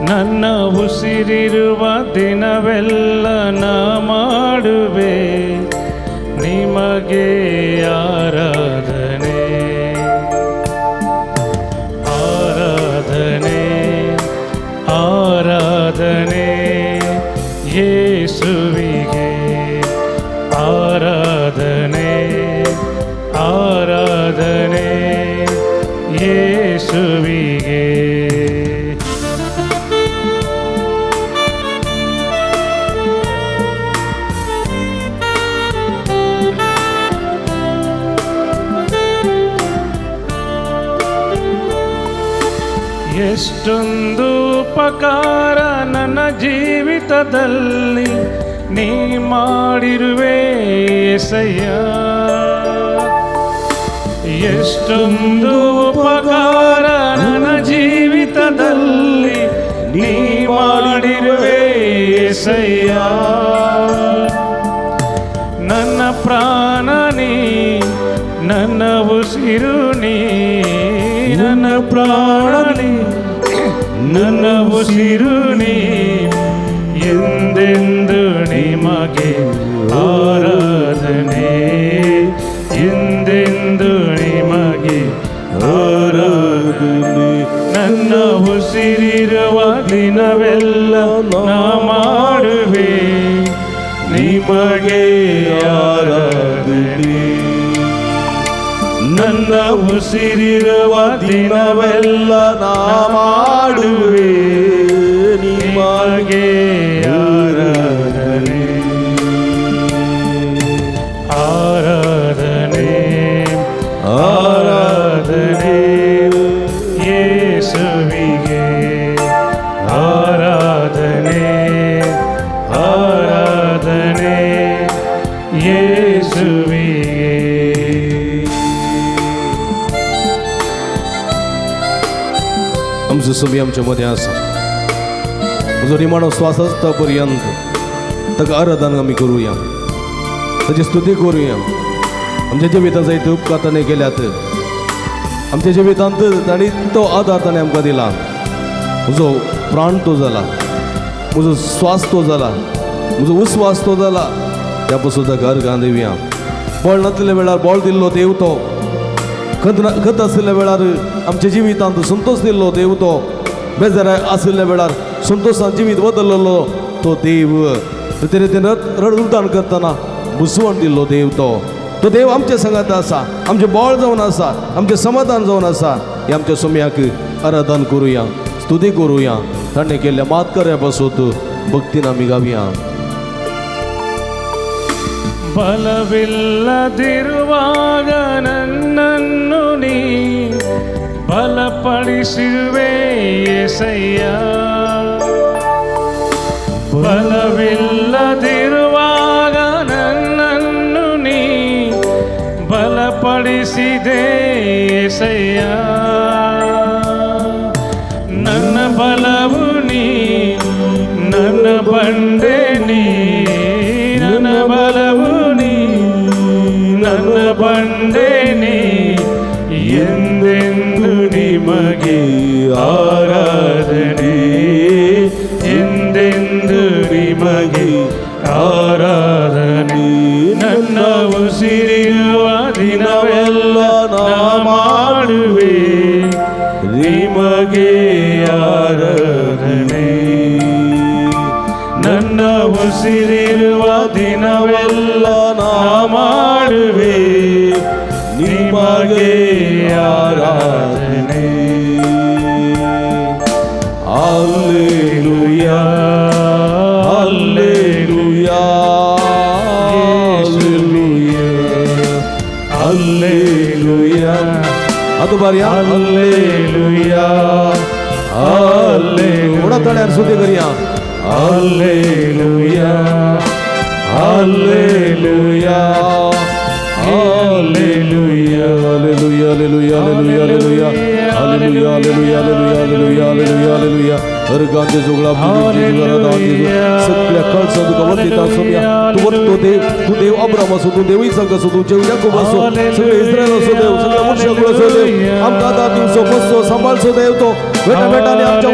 ನನ್ನ ಉಸಿರಿರುವ ದಿನವೆಲ್ಲ ನಾ ಮಾಡುವೆ ನಿಮಗೆ ಆರಾಧನೆ. ಆರಾಧನೆ ಆರಾಧನೆ ಯೇಸುವಿಗೆ. ಆರಾಧನೆ ಆರಾಧನೆ ಯೇಸುವಿಗೆ. ಎಷ್ಟೊಂದು ಉಪಕಾರ ನನ್ನ ಜೀವಿತದಲ್ಲಿ ನೀ ಮಾಡಿರುವೆ యేసయ్య. ಎಷ್ಟೊಂದು ಉಪಕಾರ ನನ್ನ ಜೀವಿತದಲ್ಲಿ ನೀ ಮಾಡಿರುವೆ యేసయ్య. ನನ್ನ ಪ್ರಾಣ ನೀ, ನನ್ನ ಉಸಿರು ನೀ, ನನ್ನ ಪ್ರಾಣ ನೀ, ನನ್ನ ಉಸಿರು ನೀ. ಎಂದೆಂದು ನಿಮಗೆ ಆರಾಧನೆ. ಎಂದೆಂದು ನಿಮಗೆ ಆರಾಧನೆ. ನನ್ನ ಉಸಿರಿರುವ ದಿನವೆಲ್ಲ ನಾ ಮಾಡುವೆ ನಿಮಗೆ ಆರಾಧನೆ. ನನ್ನ ಉಸಿರಿರುವ ದಿನವೆಲ್ಲ ನಾ ಮಾಡುವೆ ನಿಮಗೆ ಆರಾಧನೆ. ಆರಾಧನೆ ಆರಾಧನೆ ಯೇಸುವಿಗೆ. ಆರಾಧನೆ ಆರಾಧನೆ ಯೇಸುವಿಗೆ. आमचो समी आमच्या मध्ये आसा. म्हजो निमाणो श्वास आसता पर्यंत ताका आराधन आमी करुया, ताची स्तुती करुया. आमच्या जिवितांत जायते उपकार ताणें केल्यात. आमच्या जिवितांत ताणी तो आदार ताणें आमकां दिला. म्हजो प्राण तो जाला, म्हजो श्वास तो जाला, म्हजो उस्वास तो जाला. त्या पासून ताका अर्गां दिवया. बळ नासलेल्या वेळार बळ दिल्लो देव तो. खत आसलेल्या वेळार आमच्या जिवितांत संतोष दिल्लो देव तो. बेजार आसलेल्या वेळार संतोषान जिवीत बदललो तो देव. ते रितीन रडउतान करतना बुसवण दिल्लो देव तो. तो देव आमच्या संगात आसा, आमचें बळ जावन आसा, आमचें समाधान जावन आसा. हे आमच्या सोम्याक आराधन करुया, स्तुती करुया. ताणें केल्ल्या मात कार्या पासून भक्तीन आमी गावया. ಬಲವಿಲ್ಲದಿರುವಾಗ ನನ್ನನ್ನು ನೀ ಬಲಪಡಿಸಿರುವೆ యేసయ్ಯ. ಬಲವಿಲ್ಲದಿರುವಾಗ ನನ್ನನ್ನು ನೀ ಬಲಪಡಿಸಿರುವೆ ಮಾಡಿಸಿದೆ ಏಸಯ್ಯ ನನ್ನ ಬಲವು ನೀ ನನ್ನ ಬಂಡೆ ನೀ ನನ್ನ ಬಲವು ನೀ ನನ್ನ ಬಂಡೆ ನೀ ಎಂದೆಂದು ನಿಮಗೆ ಆರಾಧನೆ ಎಂದೆಂದು ನಿಮಗೆ ಆರಾಧನೆ ನನ್ನ ಉಸಿರಿರುವ ದಿನವೆಲ್ಲ ನಾ ಮಾಡುವೆ ನಿಮಗೆ ಆರಾಧನೆ ನನ್ನ ಉಸಿರಿರುವ ದಿನವೆಲ್ಲ ನಾ ಮಾಡುವೆ ನಿಮಗೆ ಆರಾಧನೆ ಹಲ್ಲೆಲೂಯಾ ಹಲ್ಲೆಲೂಯಾ ಹಲ್ಲೆಲೂಯಾ ಅದು ಬಾರಿಯ ಹಲ್ಲೆಲೂಯಾ ಉಡತಾಳೆ ಸ್ತುತಿ ಕರಿಯ hallelujah hallelujah Hallelujah, hallelujah, hallelujah, hallelujah, hallelujah, hallelujah, hallelujah, hallelujah, hallelujah. Ergante zugla सगळ्या कळसांत गवंदिता सोम्या तू वरतो देव तू देव अब्राम असो तू देव इसहाक असो तू देव याकूब असो सगळे इस्रायल असो देव सगळ्या मनुष्याकुळ असो देव आमकां आदार दिवचो बसचो सांबाळचो देव तो बेटा बेटाने आमच्या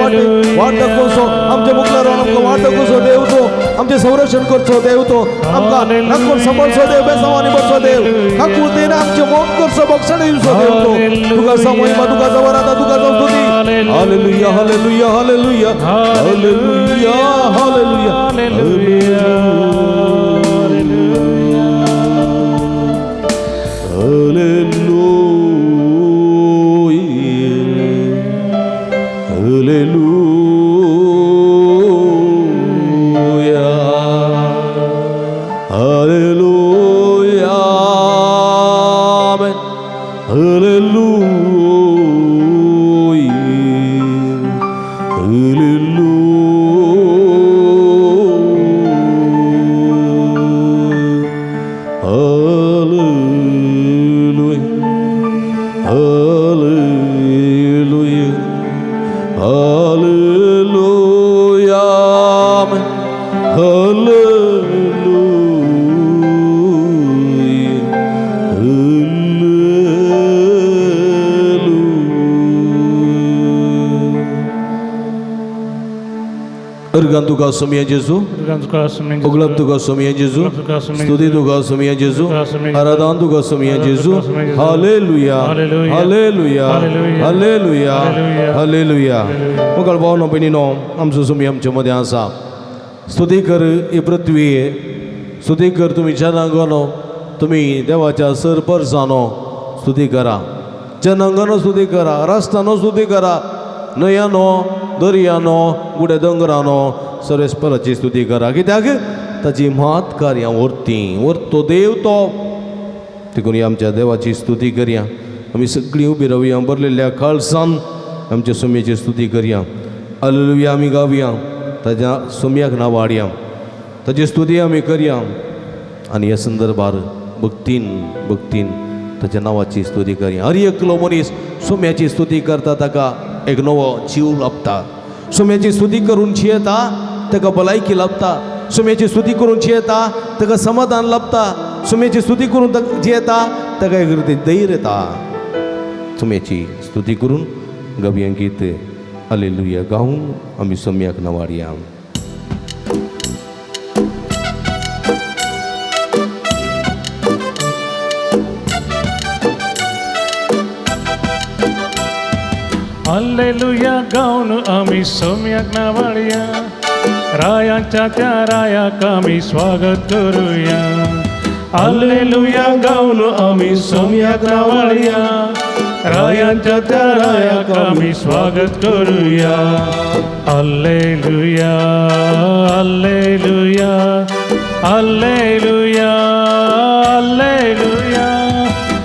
वाट दाखोवचो आमच्या मुखार रावन आमकां वाट दाखोवचो देव तो आमचें संरक्षण करचो देव तो आमकां राखून सांबाळचो देव बेसांवांनी बसचो देव काकुळतेन आमचें मोग करचो बक्षण दिवचो देव तो तुका सा महिमा तुका सा वरादा तुका सा स्तुती hallelujah hallelujah hallelujah hallelujah hallelujah hallelujah Ergan tuga sumia Jesu, Uglam tuga sumia Jesu, Studi tuga sumia Jesu, Aradan tuga sumia Jesu, Hallelujah, Hallelujah, Hallelujah, Hallelujah. Mugal bawno penino, amsu sumia amच्यामध्ये असा. स्तुती कर हे पृथ्वी स्तुती कर तुम्ही जनांगनो तुम्ही देवाच्या सरपरसानो स्तुती करा जनांगनो स्तुती करा रस्तानो स्तुती करा नयानो दर्यानो गुडे दोंगरानो सर्वेस्पराची स्तुती करा कित्याक ताची मात कार्यां व्हरतो देव तो देखून आमच्या देवाची स्तुती करया आमी सगळीं उबी रावया भरलेल्या काळसान आमच्या सुमयेची स्तुती करया हालेलुया आमी गावया ताज्या सुमयाक नांव वाडया ताची स्तुती आमी करया आनी ह्या संदर्भार भक्तीन ताच्या नांवाची स्तुती करया हर एकलो मनीस सुम्याची स्तुती करता ताका एक नवो जीव लाभता सुम्याची स्तुती करून जियेता ताका भलायकी लाभता सुम्याची स्तुती करून जियेता ताका समाधान लाभता सुम्याची स्तुती करून जियेता ताका एक धैर्य येता सुम्याची स्तुती करून गवया गीत हालेलुया गाऊन आमी सुम्याक नावाडया हालेलुया गाऊन आम्ही सोम्याक नावाडया रायांच्या त्या रायाक आम्ही स्वागत करूया हालेलुया गाऊन आम्ही सोम्याक नावाडया रायांच्या त्या रायाक आम्ही स्वागत करूया hallelujah hallelujah hallelujah hallelujah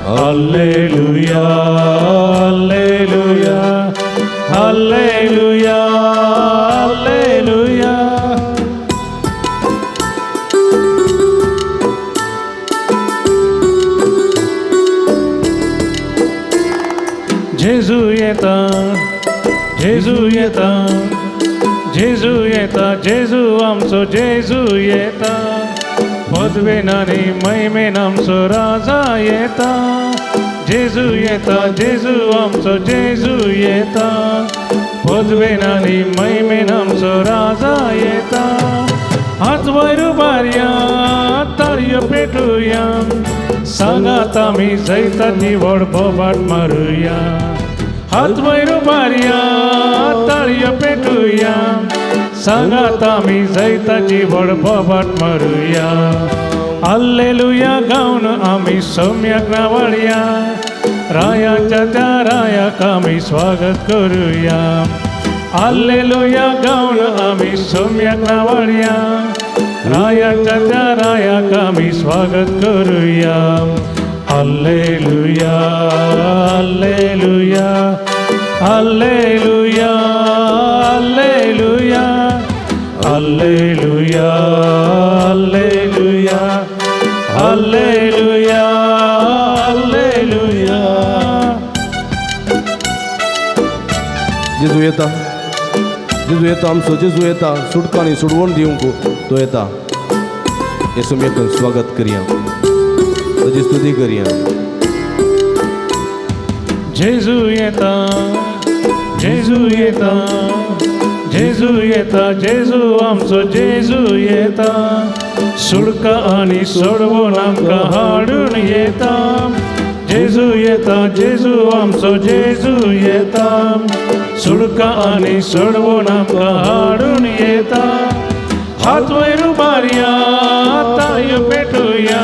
hallelujah hallelujah hallelujah hallelujah येता जेजू येता जेजू आमचो जेजू येता पदवेन आनी महिमेन आमचो राजा येता जेजू येता जेजू आमचो जेजू येता पदवेन आनी महिमेन आमचो राजा येता हात वयर उबारया ताळयो पेटुया सांगात आमी जैताची व्हड बोबाट मारुया हात वयर उबारया ताळयो पेटुया सांगात आमी जैताची व्हड बोबाट मारुया हाल्लेलुया गावन आमी सौम्याक नावाळया रायाच्या त्या रायाक आमी स्वागत करुया हाल्लेलुया गावन आमी सौम्याक नावाळया रायाच्या त्या रायाक आमी स्वागत करुया हाल्लेलुया हाल्लेलुया हाल्लेलुया हाल्लेलुया हाल्लेलुया हाल्लेलुया हाल्लेलुया हाल्लेलुया जेजू येता आमचो जेजू येता सुटका आनी सुडवण दिवंक तो येता हे सुम्याक स्वागत करया ताची स्तुती करया जेजू येता जेजू येता जेजू येता जेजू आमचो जेजू येता सुडका आनी सोडवून आमकां हाडून येता जेजू येता जेजू आमचो जेजू येता सुडका आनी सोडवून आमकां हाडून येता हात वयर उबारया ताळयो पेटुया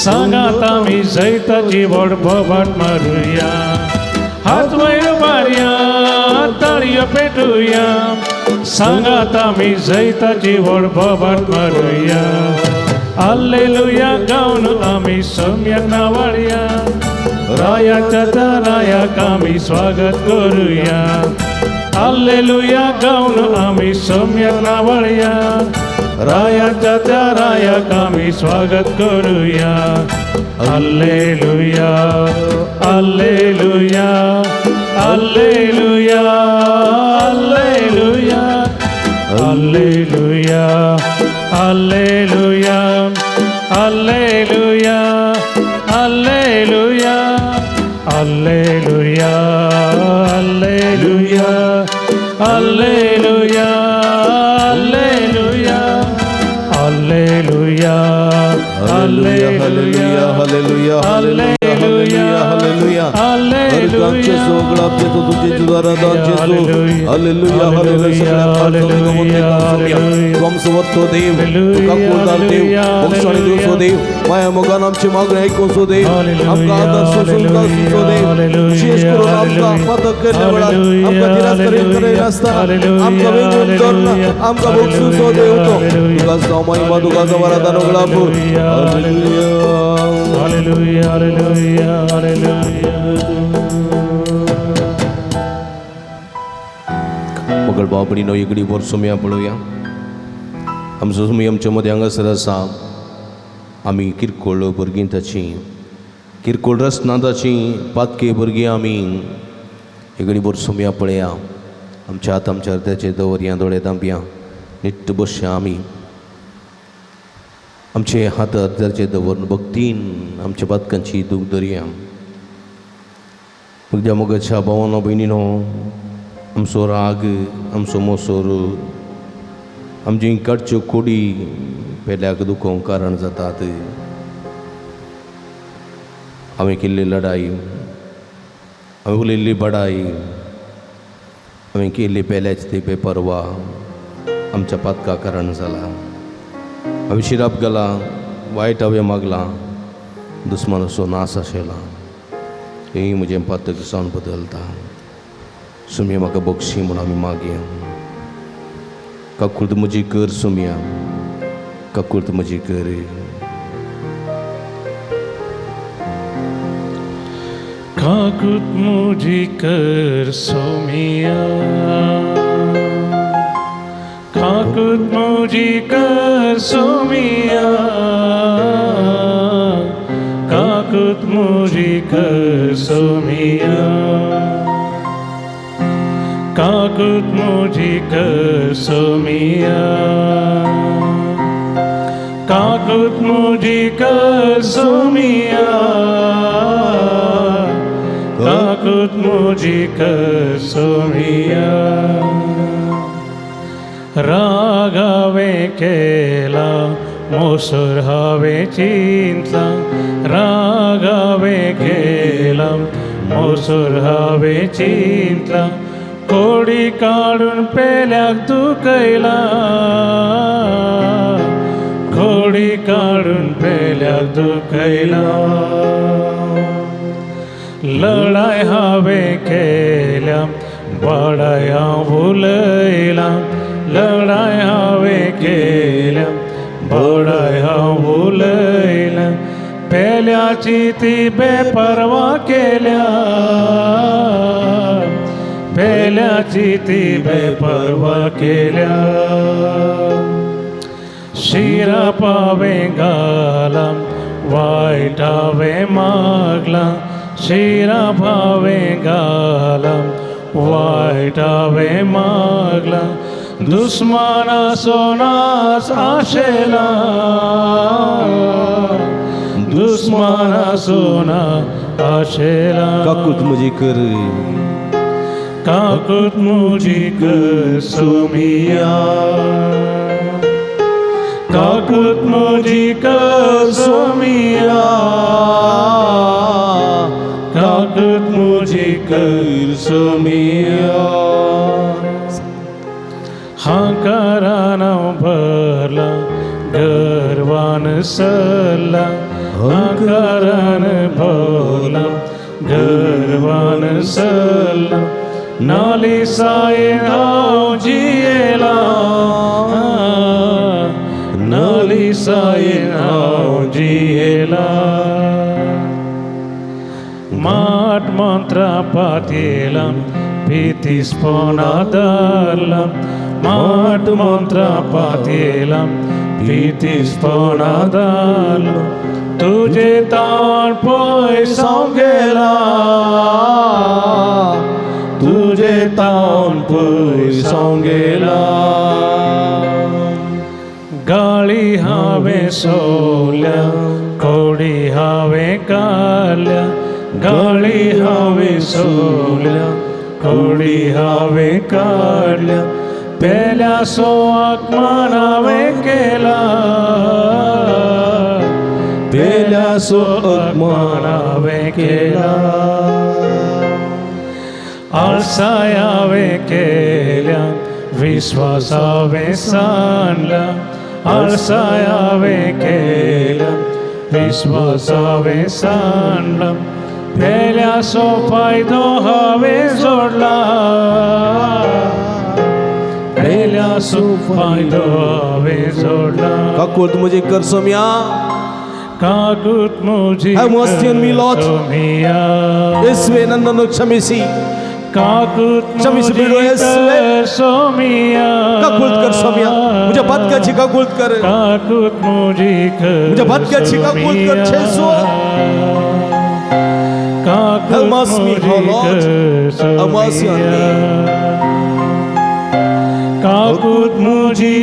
सांगात आमी जैताची व्हड बोबाट मारुया हात वयर उबारया ताळयो पेटुया सांगात आमी जैताची व्हड बोबाट मारुया हाल्लेलुया गावन आमी सौम्याक नावाळया रायाच्या त्या रायाक आमी स्वागत करुया हाल्लेलुया गावन आमी सौम्याक नावाळया रायाच्या त्या रायाक आमी स्वागत करुया हाल्लेलुया हाल्लेलुया हाल्लेलुया हाल्लेलुया हाल्लेलुया हाल्लेलुया हाल्लेलुया हाल्लेलुया हाल्लेलुया हाल्लेलुया हाल्लेलुया हाल्लेलुया हाल्लेलुया हालेलुया हालेलुया हालेलुया हालेलुया सोगळा पेतो तुझे जुदारा दान जेजू हालेलुया हालेलुया हालेलुया तुम समर्थ देव तुका कोदार देव मोक्षाणी देव सो देव माया मोगान आमची मागणी ऐकून सो देव आमका आदर सुसुलता सो देव विशेष करून आमका मदत केल्या वेळार आमका निराश करे नासतना आमका वेगळून धरून आमका बक्षूस सो देव तो तुका समाई मादुका जवरा दानोगळा हालेलुया हालेलुया हालेलुया हालेलुया मगळ बाबडीनो इगडी वर सुम्या पळोवया आमचो सुमी आमच्या मदें हांगासर आसा आमी किरकोळ भुरगीं ताची किरकोळ रसनादाची पातकी भुरगीं आमी इगडी वर सुम्या पळया आमच्या हात आमच्या हृदयाचेर दवरया दोळे धांपया निट्ट बसया आमी आमचे हात हृदयाचेर दवरून भक्तीन आमच्या पातकांची दूख धरया मगद्या मोगाच्या भावानो भयणीनो आमचो राग आमचो मोसोर आमची कडच्यो कोडी पेल्याक दुखोवंक कारण जातात हांवें केल्ली लढाई हांवें उलयल्ली बडाई हांवें केल्ली पेल्याची ती बेपरवा आमच्या पातका कारण जाला हांवें शिराप गेला वायट हांवें मागला दुस्मान असो नास आशिल्ला हें म्हजें पातक जावन बदलता सुम्या म्हाका बक्षी म्हूण आमी मागया काकुळट म्हजी कर सुम्या काकुळट म्हजी कर काकुळट म्हजी कर सुम्या काकुळट म्हजी कर सुम्या काकुळट म्हजी कर सुम्या Kakut mujika sumia, kakut mujika sumia, kakut mujika sumia. Ragave kela mosur have chintla, ragave kela mosur have chintla. कोडी काढून पेल्याक तू कैला, कोडी काढून पेल्याक तू कैला. लढाई हावे केल्या बडाय भुलैला, लढाई हावे केल्या बडाय भुलैला. पेल्याची ती बेपरवा केल्या, पेल्याची ती बेपरवा केल्या. शिरा पावे गाला वाईटावे मागला, शिरा भावे गाला वाईटावे मागला. दुश्मना सोनास आशेला, दुश्मना सोना आशेला. काकूत मुझी कर Kakut mujika sumia, kakut mujika sumia, kakut mujika sumia. Hankarana भरला गर्वान सल्ला, hankarana भरला गर्वान सल्ला. नाली साये हाव जियेला, नाली साये हाव जियेला. माट मंत्रा पातेला भीतीस पोना धरला, माट मंत्रा पातेला भीतीस पोना धरला. तुझे ताण पैसाव गेला, तुझे ताण पैसाव गेला. गाळी हावे सोल्या, कोडी हावे काढल्या, गाळी हावे सोल्या, कोडी हावे काढल्या. पेल्या सोआक मानावे केला, पेल्या सोआक मानावे केला. आळसायावे केल्या विश्वासावे सांडला, आळसायावे केल्या विश्वासावे सांडला. पेल्या सो फायदो हावे जोडला, पेल्या सो फायदो हावे जोडला. काकूत मुझी कर सोमिया, काकूत मुझी Have mercy on me, Lord. सोमिया, ಯೇಸುವೆ ನನ್ನನ್ನು ಕ್ಷಮಿಸಿ, काकूत क्षमिस बिडो ಯೇಸುವೆ. सोमिया, काकूत कर सोमिया, मुझे भटकाची काकूत कर, काकूत मुझे भटकाची काकूत कर Yesu. Have mercy, O Lord. Have mercy on me. काकूत मुझे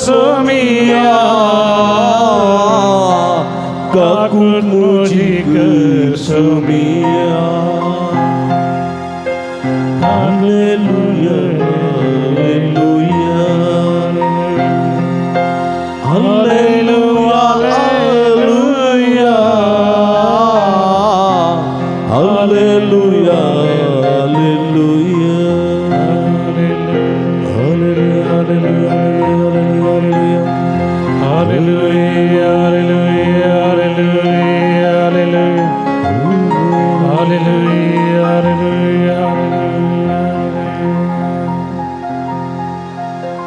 सोमिया, काकूत मुझे सोमिया. Hallelujah, hallelujah, hallelujah, hallelujah, hallelujah,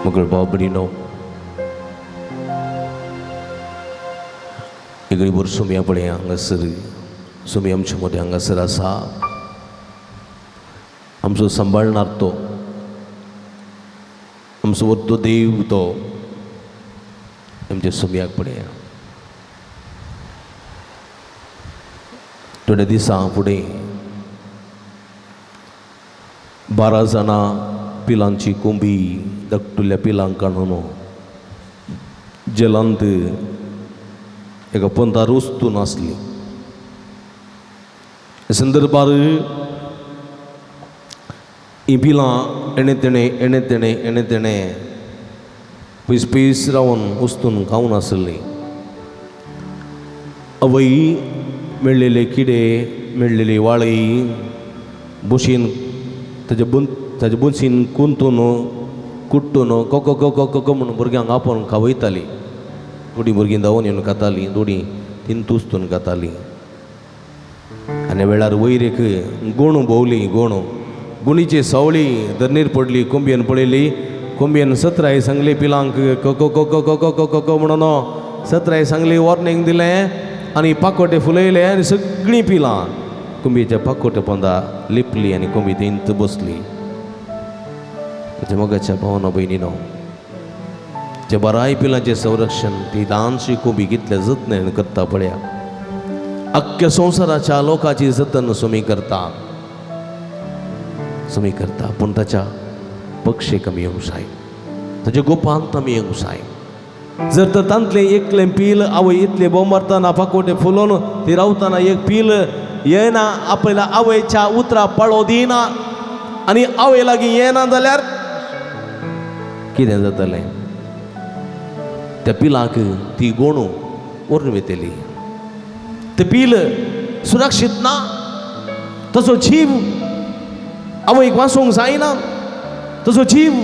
मगर बाबड़ीनो इगड़ी बोर सुमिया पड़े हांगासर सुमी आमच्या मध्ये हांगासर आसा. आमचो सांबाळणार तो, आमचो वरतो देव तो आमच्या सुमयाक पळया. थोड्या दिसां फुडें 12 जाणां पिलांची कोंबी धाकटुल्या पिलांक काडून जलांत एका पंथार वचून आसली. हे संदर्भार ही पिलां एणे तेणे पयस पयस रावन वस्तून खावन आसली. आवय मेळ्ळेले किडे मेळ्ळेली वाळी बशीन ताजे बशीन कुंतून कुट्टून को म्हणून भुरग्यांक आपोवन खावयताली. थोडी भुरगीं धांवून येवन खातालीं, थोडी तीन तुस्तून खातालीं. आनी वेळार वयर एक गोणू भोंवली. गुणीची सावळी धरणीर पडली. कोंबयेन पळयली. कोंबयेन 17 सांगली पिलांक को म्हणून 17 सांगली वॉर्निंग दिलें आनी पाकोटे फुलयले आनी सगळीं पिलां कोंबयेच्या पाकोट्या पोंदा लिपली आनी कोंबी थंयच बसली. म्हज्या मोगाच्या भावानो भयणीनो, जे बराय पिलांचें संरक्षण ती ल्हानशी कोंबी कितल्या जतनायेन करता पळया. अख्ख्या संवसाराच्या लोकांची जतन सुमी करता पूण ताच्या पक्षेक आमी येवंक जाय, ताच्या गोपांत आमी येवंक जाय. जर तर तांतलें एकलें पील आवय इतलें बोंबारतना पाकोटे फुलोवन ती रावतना एक पील येना आपल्या आवयच्या उतरां पाळो दिना आनी आवय लागीं येना जाल्यार कितें जातलें? त्या पिलांक ती गोणू व्हरून वयतली. तें पील सुरक्षीत ना, तसो जीव आवयक वाचोवंक जायना, तसो जीव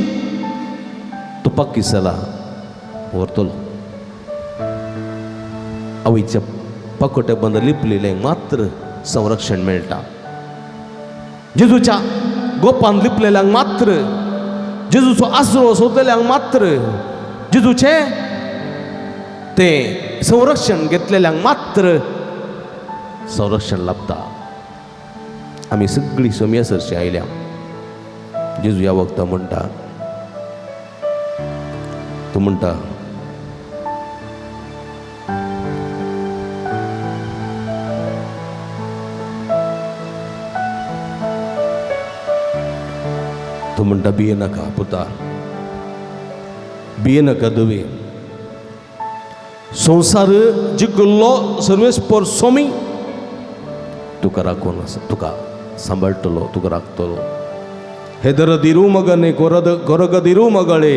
तो पाकिस्ताला व्हरतलो. आवयच्या पाकोट्या बंद लिपलेल्यांक मात्र संरक्षण मेळटा. जेजूच्या गोपान लिपलेल्यांक मात्र, जेजूचो आसरो सोदलेल्यांक मात्र, जेजूचे ते संरक्षण घेतलेल्यांक मात्र संरक्षण लाभता. आमी सगळीं सोम्यासरची आयल्या. जेजू ह्या वक्ता म्हणटा, तो म्हणटा भिये नाका पुता, भिये नाका धवे. संवसार जिगल्लो सर्वेस्पर सोमी तुका राखून आसा, तुका सांबाळटलो, तुका राखतलो. ಹೆದರದಿರು ಮಗನೇ ಕೊರಗದಿರು ಮಗಳೇ,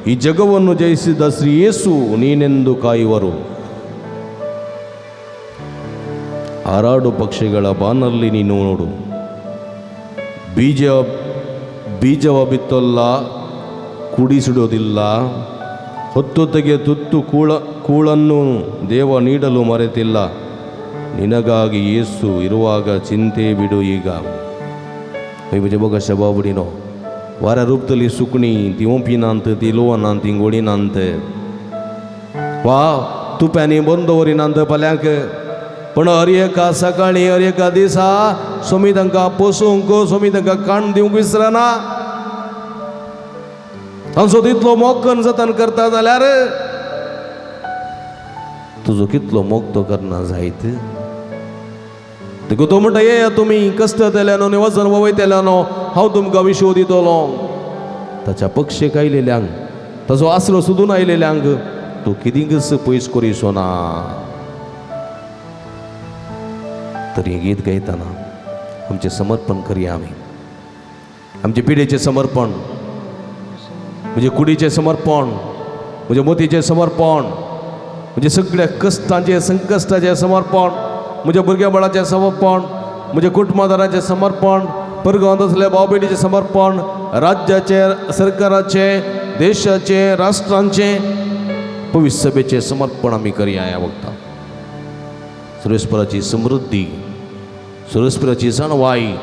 ಈ ಜಗವನ್ನು ಜಯಿಸಿದ ಶ್ರೀ ಯೇಸು ನೀನೆಂದು ಕಾಯುವರು. ಹಾರಾಡು ಪಕ್ಷಿಗಳ ಬಾನಲ್ಲಿ ನೀನು ನೋಡು, ಬೀಜವ ಬಿತ್ತಲ್ಲ, ಕುಡಿಸಿಡೋದಿಲ್ಲ, ಹೊತ್ತೊತ್ತಿಗೆ ತುತ್ತು ಕೂಳನ್ನು ದೇವ ನೀಡಲು ಮರೆತಿಲ್ಲ. ನಿನಗಾಗಿ ಯೇಸು ಇರುವಾಗ ಚಿಂತೆ ಬಿಡು ಈಗ. म्हणजे बघा शबाबडीनो वाऱ्या रुपतली सुकणी ती ओंपिनांत, ती लोवनांत, ती गोडीनांत, वा तुप्यांनी बंद दवरिनांत फाल्यांक. पण हर एका सकाळी हर एका दिसा सोमी तांकां पोसूंक, सोमी तांकां काण दिवंक विसरना. तांचो तितलो मोग जतन करता जाल्यार तुजो कितलो मोग तो करना जायत. देखो तो म्हणटा, ये तुमी कश्ट केल्यानो आनी वचन वयतल्यानो हांव तुमकां विश्व दितलो. ताच्या पक्षेक आयलेल्यांक, ताचो आसरो सोदून आयलेल्यांक तूं कितेंच पयस करिसो ना. तरी हें गीत गायतना आमचें समर्पण करया आमी. आमचे पिडेचें समर्पण, म्हणजे कुडीचें समर्पण, म्हणजे मोतीचें समर्पण, म्हणजे सगळ्या कश्टांचें संकश्टाचें समर्पण, म्हज्या भुरग्या बाळाचें समर्पण, म्हज्या कुटुंबदाराचें समर्पण, परगांवांत असलेल्या भाव भयणीचें समर्पण, राज्याचें, सरकाराचें, देशाचें, राष्ट्रांचें, पवित्र सभेचें समर्पण आमी करया ह्या वक्ता. सुरेस्पराची समृद्धी, सुरेस्पराची जाणवाई,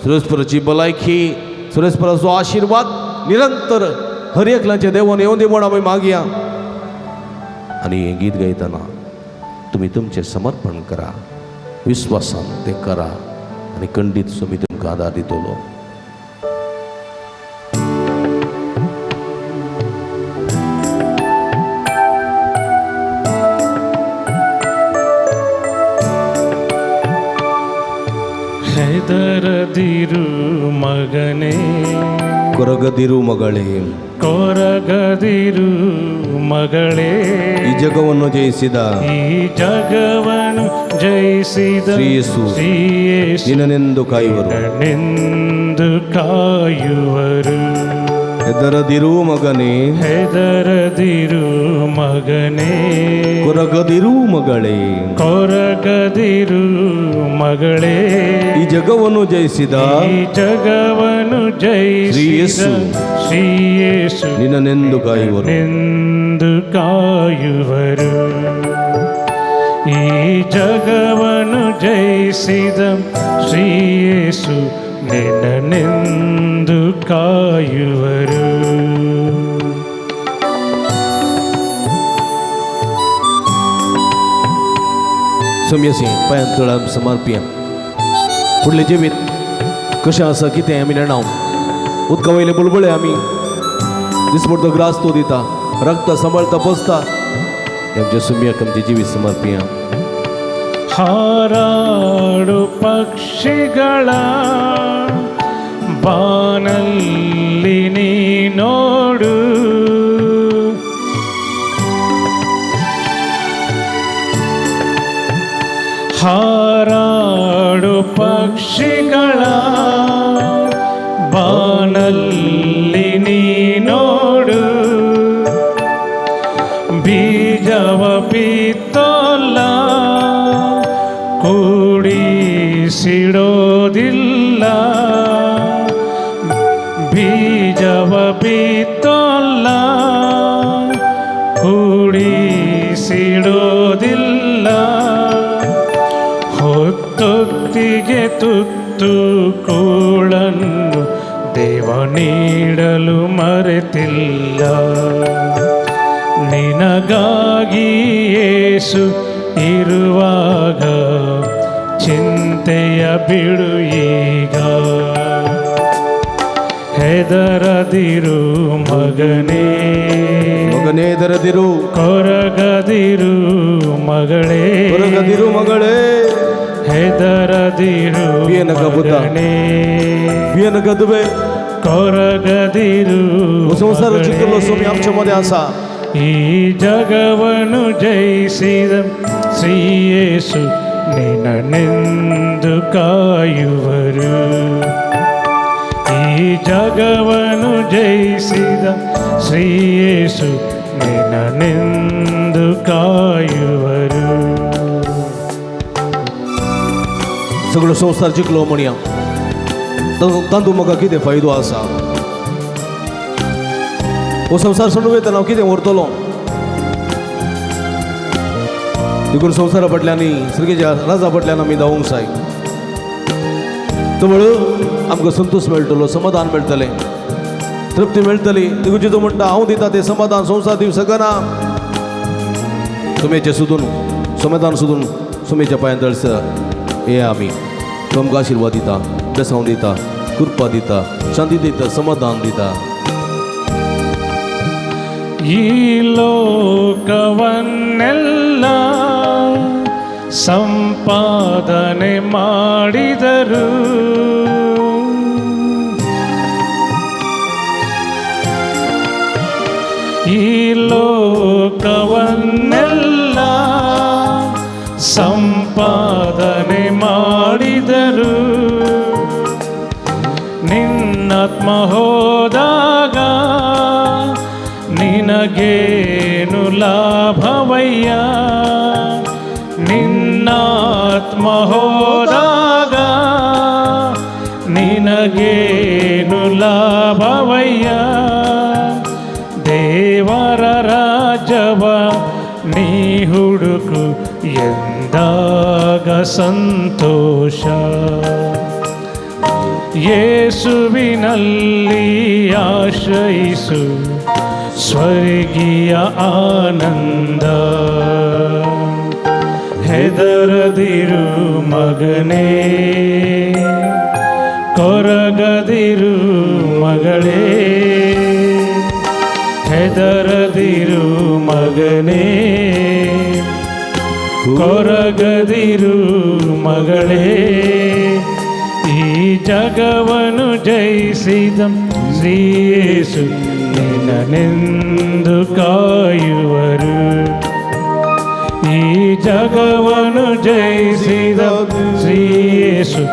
सुरेस्पराची भलायकी, सुरेस्पराचो आशिर्वाद निरंतर हर एकल्याचें देवान येवं दी म्हण आमी मागया. आनी हें गीत गायतना तुमी तुमचें समर्पण करा, विश्वासान ते करा आनी खंडीत सोमी तुमकां आदार दितलो. ಹೆದರದಿರು ಮಗ ಮಗನೇ, ಕೊರಗದಿರು ಮಗಳೇ, ಕೊರಗದಿರು ಮಗಳೇ, ಈ ಜಗವನ್ನು ಜಯಿಸಿದ ಈ ಜಗವನ್ನು ಜಯಿಸಿದ ಶ್ರೀ ಯೇಸು ಶ್ರೀ ಯೇಸು ನಿನ್ನನೆಂದು ಕಾಯುವರು. ನಿನ್ನನೆಂದು ಕಾಯುವರು. ಹೆದರದಿರು ಮಗನೇ, ಹೆದರದಿರು ಮಗನೇ, ಕೊರಗದಿರು ಮಗಳೇ, ಕೊರಗದಿರು ಮಗಳೇ, ಈ ಜಗವನ್ನು ಜಯಿಸಿದ ಈ ಜಗವನ್ನು ಶ್ರೀ ಯೇಸು ಜಯಿಸಿದ ಶ್ರೀ ಯೇಸು ನಿನ್ನನೆಂದು ಕಾಯುವರು. ನಿನ್ನನೆಂದು ಕಾಯುವರು. ಈ ಜಗವನ್ನು ಜಯಿಸಿದ ಶ್ರೀ ಯೇಸು ನಿನ್ನನೆಂದು ಕಾಯುವರು. सोम्यासी पांयां तळाम समर्पिया. फुडलें जिवीत कशें आसा कितें आमी जाणाव. उदका वयले बुलबुळे आमी दिसपडतो ग्रास तो दिता, रगता सांबाळता बसता. आमच्या सुम्याक आमचें जिवीत समर्पिया. ಹಾರಾಡು ಪಕ್ಷಿಗಳ ಬಾನಲ್ಲಿ ನೀ ನೋಡು, ಹಾರಾಡು ಪಕ್ಷಿಗಳ ಬಾನಲ್ಲಿ ನೀ ನೋಡು, ಬೀಜವ ಬಿತ್ತೋಲ್ಲ ಕೂಡಿಸಿಡೋದಿಲ್ಲ, ಬೀಜವ ಬಿತ್ತೋಲ್ಲ ಕೂಡಿಸಿಡೋದಿಲ್ಲ, ಹೊತ್ತೊತ್ತಿಗೆ ತುತ್ತು ಕೂಳನ್ನು ದೇವ ನೀಡಲು ಮರೆತಿಲ್ಲ. ನಿನಗಾಗಿ ಯೇಸು ಇರುವಾಗ ಚಿಂತೆಯ ಬಿಡು ಈಗ. ಹೆದರದಿರು ಮಗನೇ, ಮಗನೇ ಹೆದರದಿರು, ಕೊರಗದಿರು ಮಗಳೇ, ಕೊರಗದಿರು ಮಗಳೇ, ಹೆದರದಿರು ಮಗನೇ, गदवे ಕೊರಗದಿರು संसार चिकलो सोमी आमच्या मध्ये आसा. ಈ ಜಗವನ್ನು ಜಯಿಸಿದ ಶ್ರೀ ಯೇಸು ನಿನ್ನನೆಂದು ಕಾಯುವರು. ಈ ಜಗವನ್ನು ಜಯಿಸಿದ ಶ್ರೀ ಯೇಸು ನಿನ್ನನೆಂದು ಕಾಯುವರು. सगळं संसार जिंकलो म्हणया तांदूळ म्हाका कितें फायदो आसा. हो संसार सोडून वयतना हांव कितें व्हरतलो. देखून संवसारा फाटल्यानी सर्गेच्या राजा फाटल्यान आमी धांवूंक जाय. तो आमकां संतोश मेळटलो, समाधान मेळटलें, तृप्ती मेळटली. देखून जेजो म्हणटा हांव दिता तें समाधान संवसार दिवंक शकना. सुमेचें सोदून समाधान सोदून सुमेच्या पांयां तळसर हे आमी. तो आमकां आशिर्वाद दिता, बेसांव दिता, कृपा दिता, शांती दिता, समाधान दिता. ಈ ಲೋಕವನ್ನೆಲ್ಲ ಸಂಪಾದನೆ ಮಾಡಿದರು, ಈ ಲೋಕವನ್ನೆಲ್ಲ ಸಂಪಾದನೆ ಮಾಡಿದರು, ನಿನ್ನಾತ್ಮ ಹೋದಾಗ ನಿನಗೇನು ಲಾಭವಯ್ಯ, ನಿನ್ನಾತ್ಮ ಹೋದಾಗ ನಿನಗೇನು ಲಾಭವಯ್ಯ. ದೇವರ ರಾಜ್ಯವ ನೀ ಹುಡುಕು ಎಂದಾಗ ಸಂತೋಷ, ಯೇಸುವಿನಲ್ಲಿ ಆಶ್ರಯಿಸು ಸ್ವರ್ಗೀಯ ಆನಂದ. ಹೆದರದಿರು ಮಗನೇ, ಕೊರಗದಿರು ಮಗಳೇ, ಹೆದರದಿರು ಮಗನೇ, ಕೊರಗದಿರು ಮಗಳೇ. ಈ ಜಗವನ್ನು ಜಯಿಸಿದ ಶ್ರೀ ಯೇಸು ನಿನ್ನನೆಂದು ಕಾಯುವರು. ಈ ಜಗವನ್ನು ಜಯಿಸಿದ ಶ್ರೀ ಯೇಸು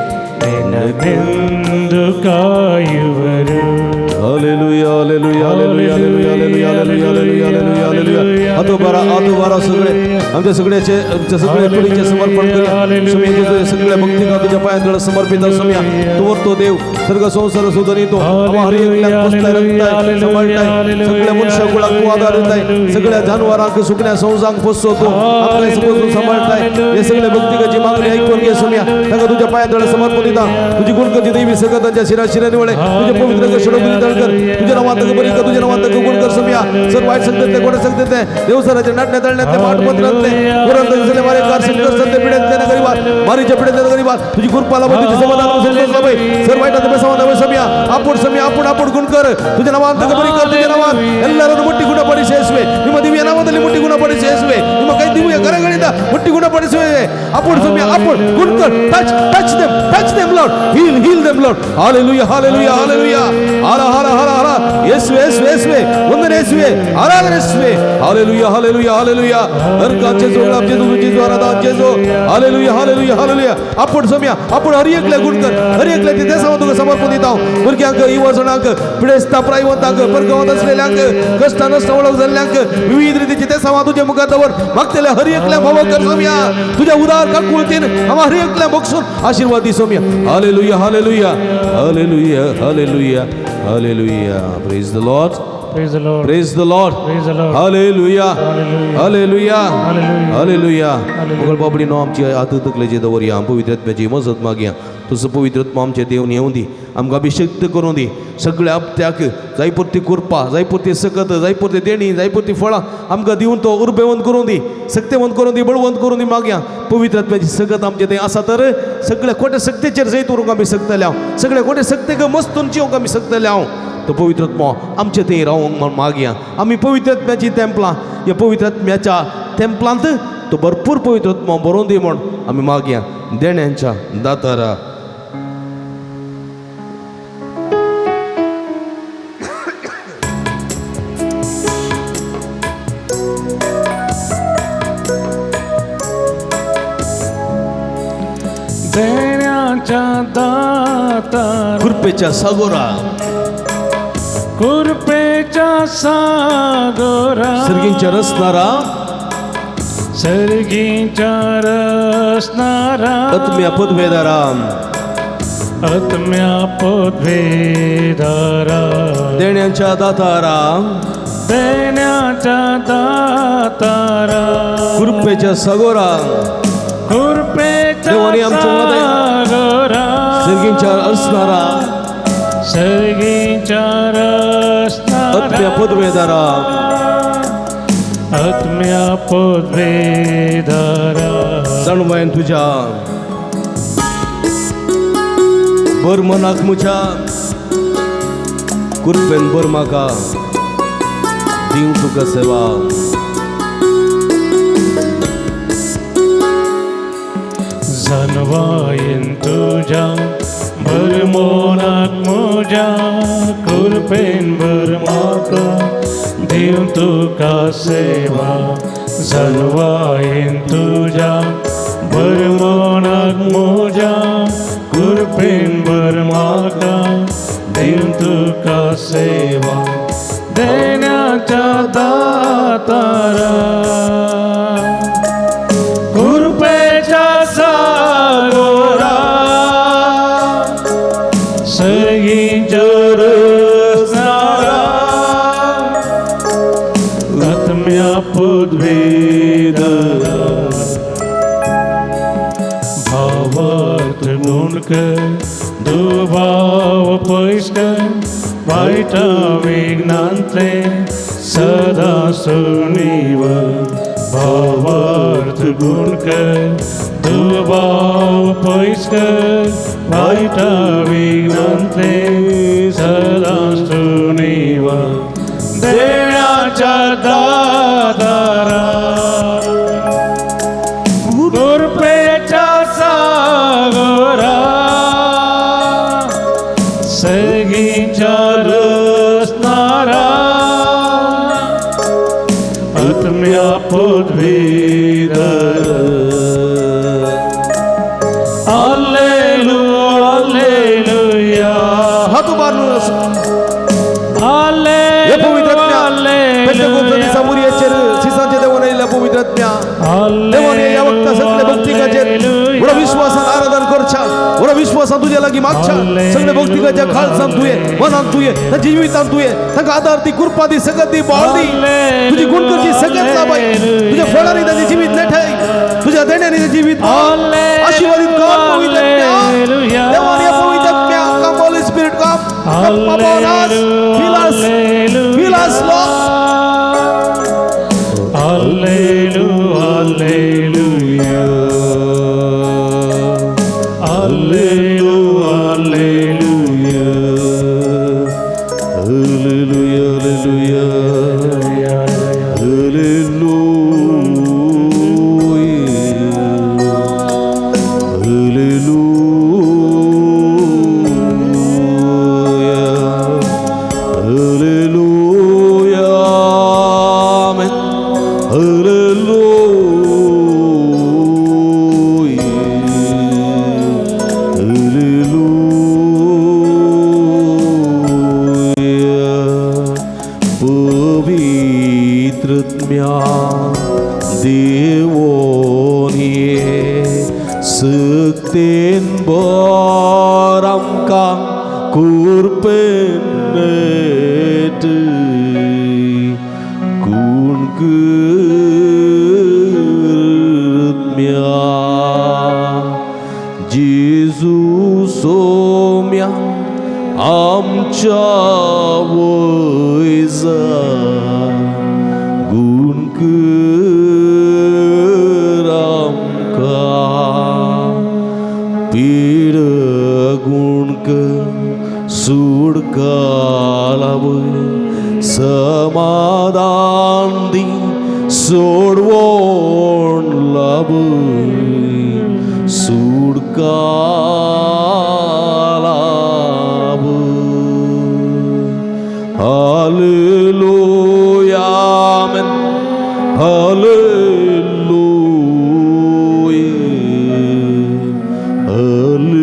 ನಿನ್ನನೆಂದು ಕಾಯುವರು. Hallelujah hallelujah hallelujah hallelujah hallelujah hallelujah hallelujah hallelujah. आतो बारा सगळे आमच्या सगळ्याचे पिढीचे समर्पण करूया. तुम्ही सगळ्या भक्तिका तुझ्या पायांकडे समर्पित समया. तोवर तो देव सर्ग संसार सुधनी तो हमारी रंगताय समर्ताय सगळ्या मनुष्यकुळाक तू आधार देताय. सगळ्या जानवरांक सुकण्या संसांक पोसतो आमकां समजून सांभाळताय. हे सगळे भक्तिकाची मागणी ऐकून घे समया. ताका तुझ्या पायांकडे समर्पण दिता. तुझी गुणकती देवी सगळ्यांच्या शिरा निवळे तुझे पवित्र कशडोगरी दळकर तुझ्या नावात बरी का तुझ्या नावात गुण कर समया. सर वाईट सांगतात ते कोण सांगतात ते देवसराच्या नाटण्या तळण्यातले पाठपत्रातले पुरांत दिसले मारे कार संकट संते पिढ्यातले ना गरीबात मारीच्या पिढ्यातले गरीबात तुझी कृपाला तुझे समाधान संतोष लाभे. सर वाईटात समाधान समया. आपण समया आपण गुण कर तुझ्या नावात बरी कर तुझ्या नावात ಎಲ್ಲರನ್ನು ಮುಟ್ಟಿ ಗುಣಪಡಿಸುವೆ. ನಿಮ್ಮ ದಿವ್ಯ ನಾಮದಲ್ಲಿ ಮುಟ್ಟಿ ಗುಣಪಡಿಸುವೆ. ನಿಮ್ಮ ಕೈ ದಿವ್ಯ ಕರಗಳಿಂದ ಮುಟ್ಟಿ ಗುಣಪಡಿಸುವೆ. आपण ಸಮಯ आपण ಗುಣ कर touch them Lord. heal them Lord. hallelujah hallelujah hallelujah. hara hara hara hara ಯೇಸುವೆ ವಂದನೆ ಯೇಸುವೆ ಆರಾಧನೆ ಯೇಸುವೆ. hallelujah hallelujah hallelujah. नरकाचे जोडा तुझी द्वारा जेजो hallelujah hallelujah hallelujah. आपण समया आपण हर एकला गुण कर हर एकला ते सांगतो तुका समर्पण देता. भुरग्यांक युवजनांक पिडेस्ता प्रायवंतांक परगावात असलेल्यांक कष्ट नष्ट ओळख झालेल्यांक विविध रीतीचे ते सांगा तुझ्या मुखातावर मागतेल्या हर एकला भाव कर समया. तुझ्या उदार काकुळतीन आम्हा हर एकला बक्षून आशीर्वाद दी समया. hallelujah hallelujah hallelujah hallelujah hallelujah. praise the Lord. Praise the Lord. Praise the Lord. Praise the Lord. Hallelujah. Hallelujah. Hallelujah. Hallelujah. मुघल बाबडी नो आमची आत तकलेचे दवरया. पवित्र आत्म्याची मजत मागया. तुझं पवित्र आत्मा आमचे देव येऊन दी आमकां अभिषेक करून दी. सगळ्या आपत्याक जायपुरती कृपा जायपुरती सकत जायपुरती देणी जायपुरती फळां आमकां दिवन तो उर्बेवंत करून दी सक्तेवंत करून दी बळवंत करून दी मागया. पवित्र आत्म्याची सकत आमचे ते आसा तर सगळ्या खोटे सक्तेचेर जैत उरूंक आमी सकतले हांव. सगळ्या खोटे सक्तेक मस्तून जिवंक आमी सकतले हांव. तो पवित्र आत्मा आमचे थंय रावंक मागया. आमी पवित्र आत्म्याची तेंपलां ह्या पवित्र आत्म्याच्या तेंपलांत तो भरपूर पवित्र आत्मा बरोवन दी म्हण आमी मागया. देण्यांच्या दातारा देण्याच्या दातारा कृपेच्या सागोरा कृपेच्या सागोरा सर्गींच्या रचणारा सर्गींच्या रचणारा आत्म्या पदवेदारा आत्म्या पदवेदारा देण्याच्या दातारा देण्याच्या दातारा कृपेच्या सागोरा कृपेच्या देवाने आमच्या सागोरा सर्गींच्या रचणारा सर्गींच्या रचणारा आत्म्या पदवेदारा आत्म्या पदवेदारा जाणवायन तुझ्या बर मनाक मुझ्या कृपेन बर म्हाका दिव तुका सेवा. जानवायन तुझ्या बर मोनाक म्हज्या कृपेन बर म्हाका दिव तुका सेवा. जानवायन तुझ्या बर मोनाक म्हज्या कृपेन बर म्हाका दिव तुका सेवा. देण्याच्या दातारा कृपेच्या सागोरा सर्गींच्या रचणारा आत्म्या पदवेदारा भावार्थ गुणकर दुभाव पयसकर वाईटा विघ्नांतले सदा सुनीव. भावार्थ गुणकर दुभाव पयसकर वाईटा विघ्नांतले सदा सुनीव. देण्याच्या दातारा कृपेच्या सागोरा Alleluia, pod vidare. Alleluia, alleluia. हात उभारून असो. Alleluia, या पवित्रज्ञा पेंटेकोस्ताची सामुरियाचे सिसांचे देवानेल्या पवित्रज्ञा देवाने या वक्ता सगळे भक्तिकाचे बडा विश्वासान आराधन करछा बडा विश्वासान तुझ्या लागी मागछा सगळे भक्तिकाच्या खालसान तुये मनान तुये त्या जीवितान तुये त्या आधार ती कृपा दी सगत दी बाळ दी तुझी गुण करची सगत लाभाई तुझ्या फळानी त्याचे जीवित नेठाई तुझ्या देण्याने ते जीवित आशीर्वादित कर पवित्रज्ञा देवाने या पवित्रज्ञा कम होली स्पिरिट कम upon us fill us Lord. Alleluia, alleluia. Alleluia, alleluia. Hallelujah, hallelujah, पवित्रत्म्या देवोनिये सक्तेन बर आमकां कुरपेनेट गुण करत्म्या जेजू सोम्या आमच्या वयजा गुण कर आमकां पीड गुण कर सुडका लावय समाधान दी सोडवण लावय सुडका Hallelujah, amen. Hallelujah, hallelujah,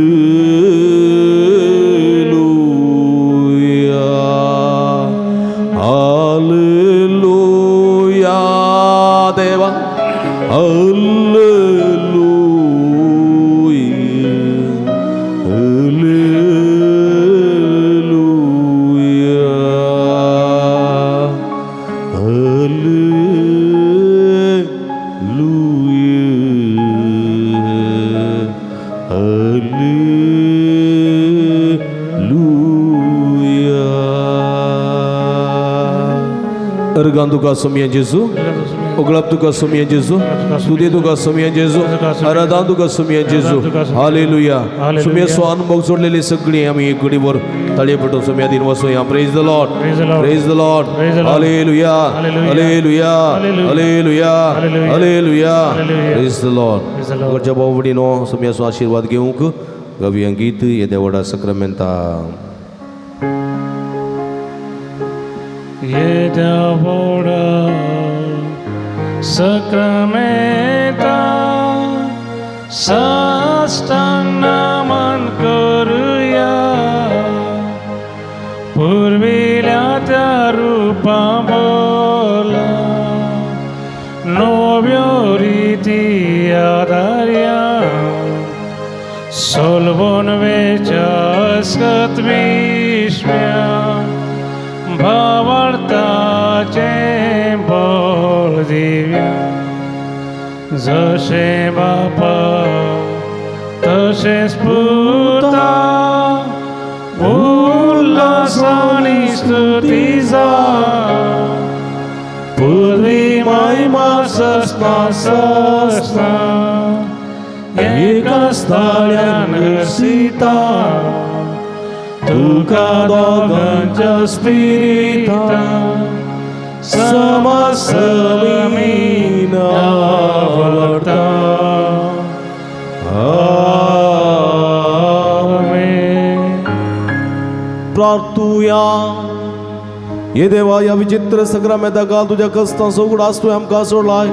hallelujah, Deva, hallelujah, Ergan tugas semia Yesus, oglap tugas semia Yesus, studi tugas semia Yesus, आराधना तुका सुमिया जेजू हालेलुया सुमिया स्वान बॉग जोडलेले सगळे आम्ही एकडीवर तळे पटो सुमिया दिन वसो या praise the Lord hallelujah hallelujah hallelujah hallelujah praise the Lord गरजा बावडीनो सुमिया सो आशीर्वाद घेऊक गवी गीत येते वडा सक्रामेंता येते वडा सक्रामेंता साष्टांग नमन करूया पूर्वील्या त्या रूपा बोला नव्यो रीती आधार्या सोलवून वेचास्कत विस्म्या भावार्थाचे बोल दिव्या जशे बापा तशेच पुता उल्हासानी स्तुती जा पूर्वी महिमा सस्ता एका स्थळ्यान सीता तुका दोगांच्या स्पिरिता समसमीन आवडता आमेन प्रार्थुया ये देवा या विचित्र संग्रामाचा काळ तुझ्या कष्टांचो उगडास तुवें आमकां सोडलाय.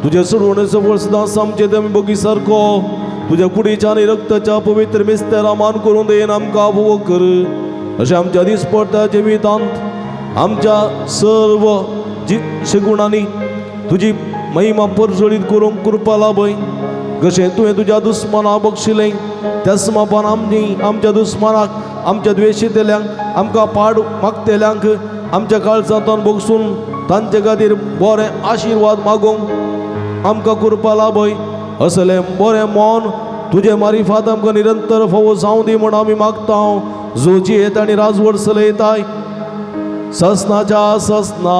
तुझे सोडवणेचो वर्स दास आमचे आमी बगी सारको तुझ्या कुडीच्या आणि रक्ताच्या पवित्र मिस्तेरा मान करून देन आमकां आबोग कर. अशें आमच्या दिसपट्ट्या जिवितांत आमच्या सर्व गुणांनी तुजी महिमा परजळीत करूंक कृपा लाभय. कशें तुवें तुज्या दुस्मानाक बक्षिलें त्याच मापान आमच्या दुस्मानाक आमच्या द्वेशितेल्यांक आमकां पाड मागतेल्यांक आमच्या काळजांतल्यान बगसून तांचे खातीर बरें आशिर्वाद मागोवंक आमकां कृपा लाभय. असलें बरें मन तुजे मारिफात आमकां निरंतर फावो जावं दी म्हण आमी मागता. जो जियेत आनी राजवट चलयताय ससनाच्या ससना.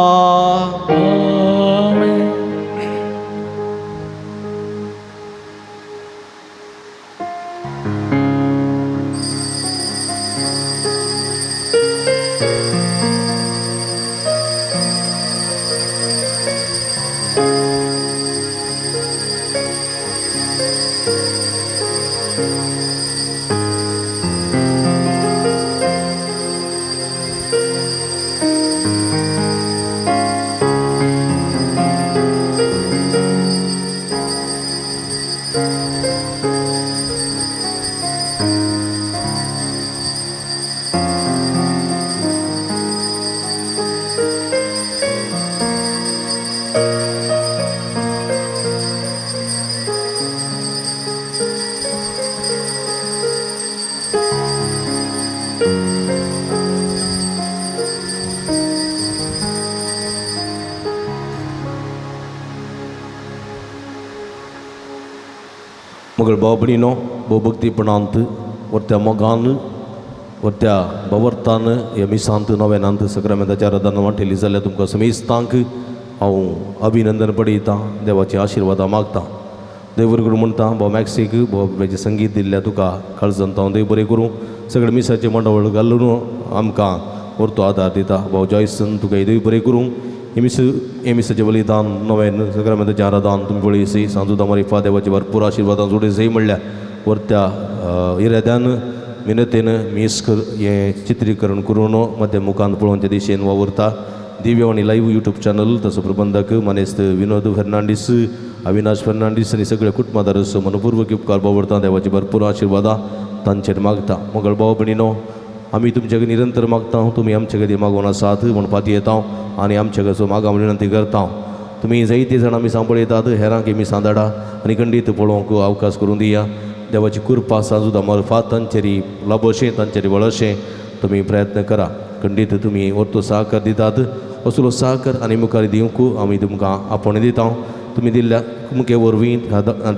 मगळ बाबडीनो भोभक्तीपणांत वरत्या मोगान वरत्या बवर्तान ह्या मिसांत नव्यानांत सक्रामेंताच्या आराधना वांटेली जाल्यार तुमकां समेस्तांक हांव अभिनंदन पळयतां. देवाची आशिर्वादां मागतां. देव बरें करूं म्हणटा. भाव मॅक्सीक भाव संगीत दिल्ल्या तुका काळजांत हांव देव बरें करूं. सगळे मिसाचें मंडळ घालून आमकां व्हरतो आदार दिता. भाव जॉयसन तुका देव बरें करूं. हे मिसाचें बलिदान नव्यान सक्रामेंताचें आराधन तुमी पळयसी सांजुदा मारिफा देवाची भरपूर आशिर्वादां जोडे जय म्हणल्यार वरत्या इराद्यान मिनतेन हें चित्रीकरण करून मध्य मुखांत पळोवच्या दिशेन वावरता. दिव्यवाणी लाईव्ह यूट्यूब चॅनल तसो प्रबंधक मानेस्त विनोद फर्नांडीस अविनाश फर्नांडीस आनी सगळे कुटुंबादार मनपूर्वक उपकार वावरता. देवाची भरपूर आशिर्वादां तांचेर मागता. मंगळ भाव भयणीनो आमी तुमचे निरंतर मागता. तुमी आमचे कधी मागोवन आसात म्हण पाती येता आनी आमचे कसो मागा विनंती करता. तुमी जायते जाण आमी सांपळयतात. हेरांक आमी सांदाडा आनी खंडीत पळोवंक अवकाश करून दिया. देवाची कृपा साजुदा मार्फत तांचेरी लाभशें तांचेरी वळशें तुमी प्रयत्न करा. खंडीत तुमी वरतो सहकार दितात. असलो सहकार आनी मुखार दिवंक आमी तुमकां आपण दिता. तुमी दिल्ल्या मुखे वरवीं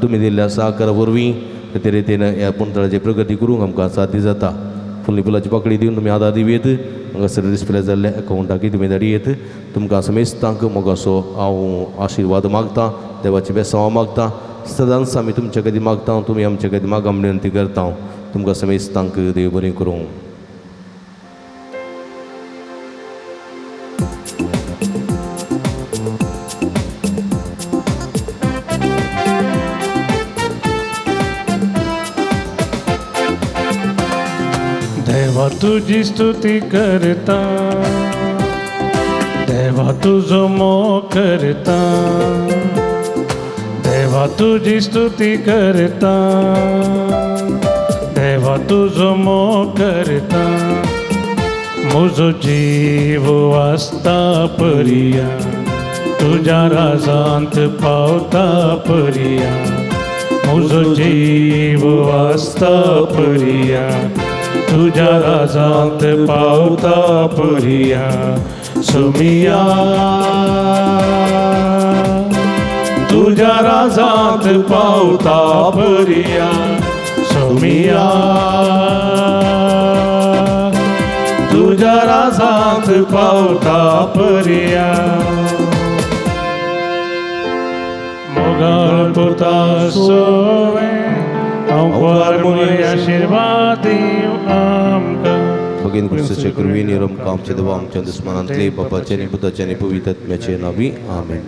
तुमी दिल्ल्या सहकारा वरवीं ते रितीन ह्या पंथळाची प्रगती करूंक आमकां साध्य जाता. फुल्ली फुलाची पकडी दिवन तुमी आदार दिवेत. हांगासर डिस्प्ले जाल्ल्या अकाउंटाकी तुमी धाडियेत. तुमकां समेस्तांक मोगासो हांव आशिर्वाद मागतां. देवाची बेसांवां मागतां. सदांच आमी तुमचे कधी मागता. तुमी आमचे कधी मागा विनंती करता. तुमकां समेस्तांक देव बरें करूं. देवा तुझी स्तुती करता. देवा तुझो मोग करता. देवा तुझी स्तुती करता. देवा तुझो मोग करता. म्हजो जीव वाचता पर्या तुज्या राजांत पावता पर्या. म्हजो जीव वाचता पर्या तुज्या राजांत पावता पर्या. सुमिया तुज्या राजांत पावता पर्या. सुमिया तुज्या राजांत पावता पर्या. मोगाळ पुता सोवे हांव मुळे आशिर्वाद दिव आमकां. भगीन क्रिस्तचे कृपेन आमकां आमच्या देवा आमच्या दुस्मानांतले बापाचे आनी पुताचे आनी पवित्र आत्म्याचे नांवी आमेन.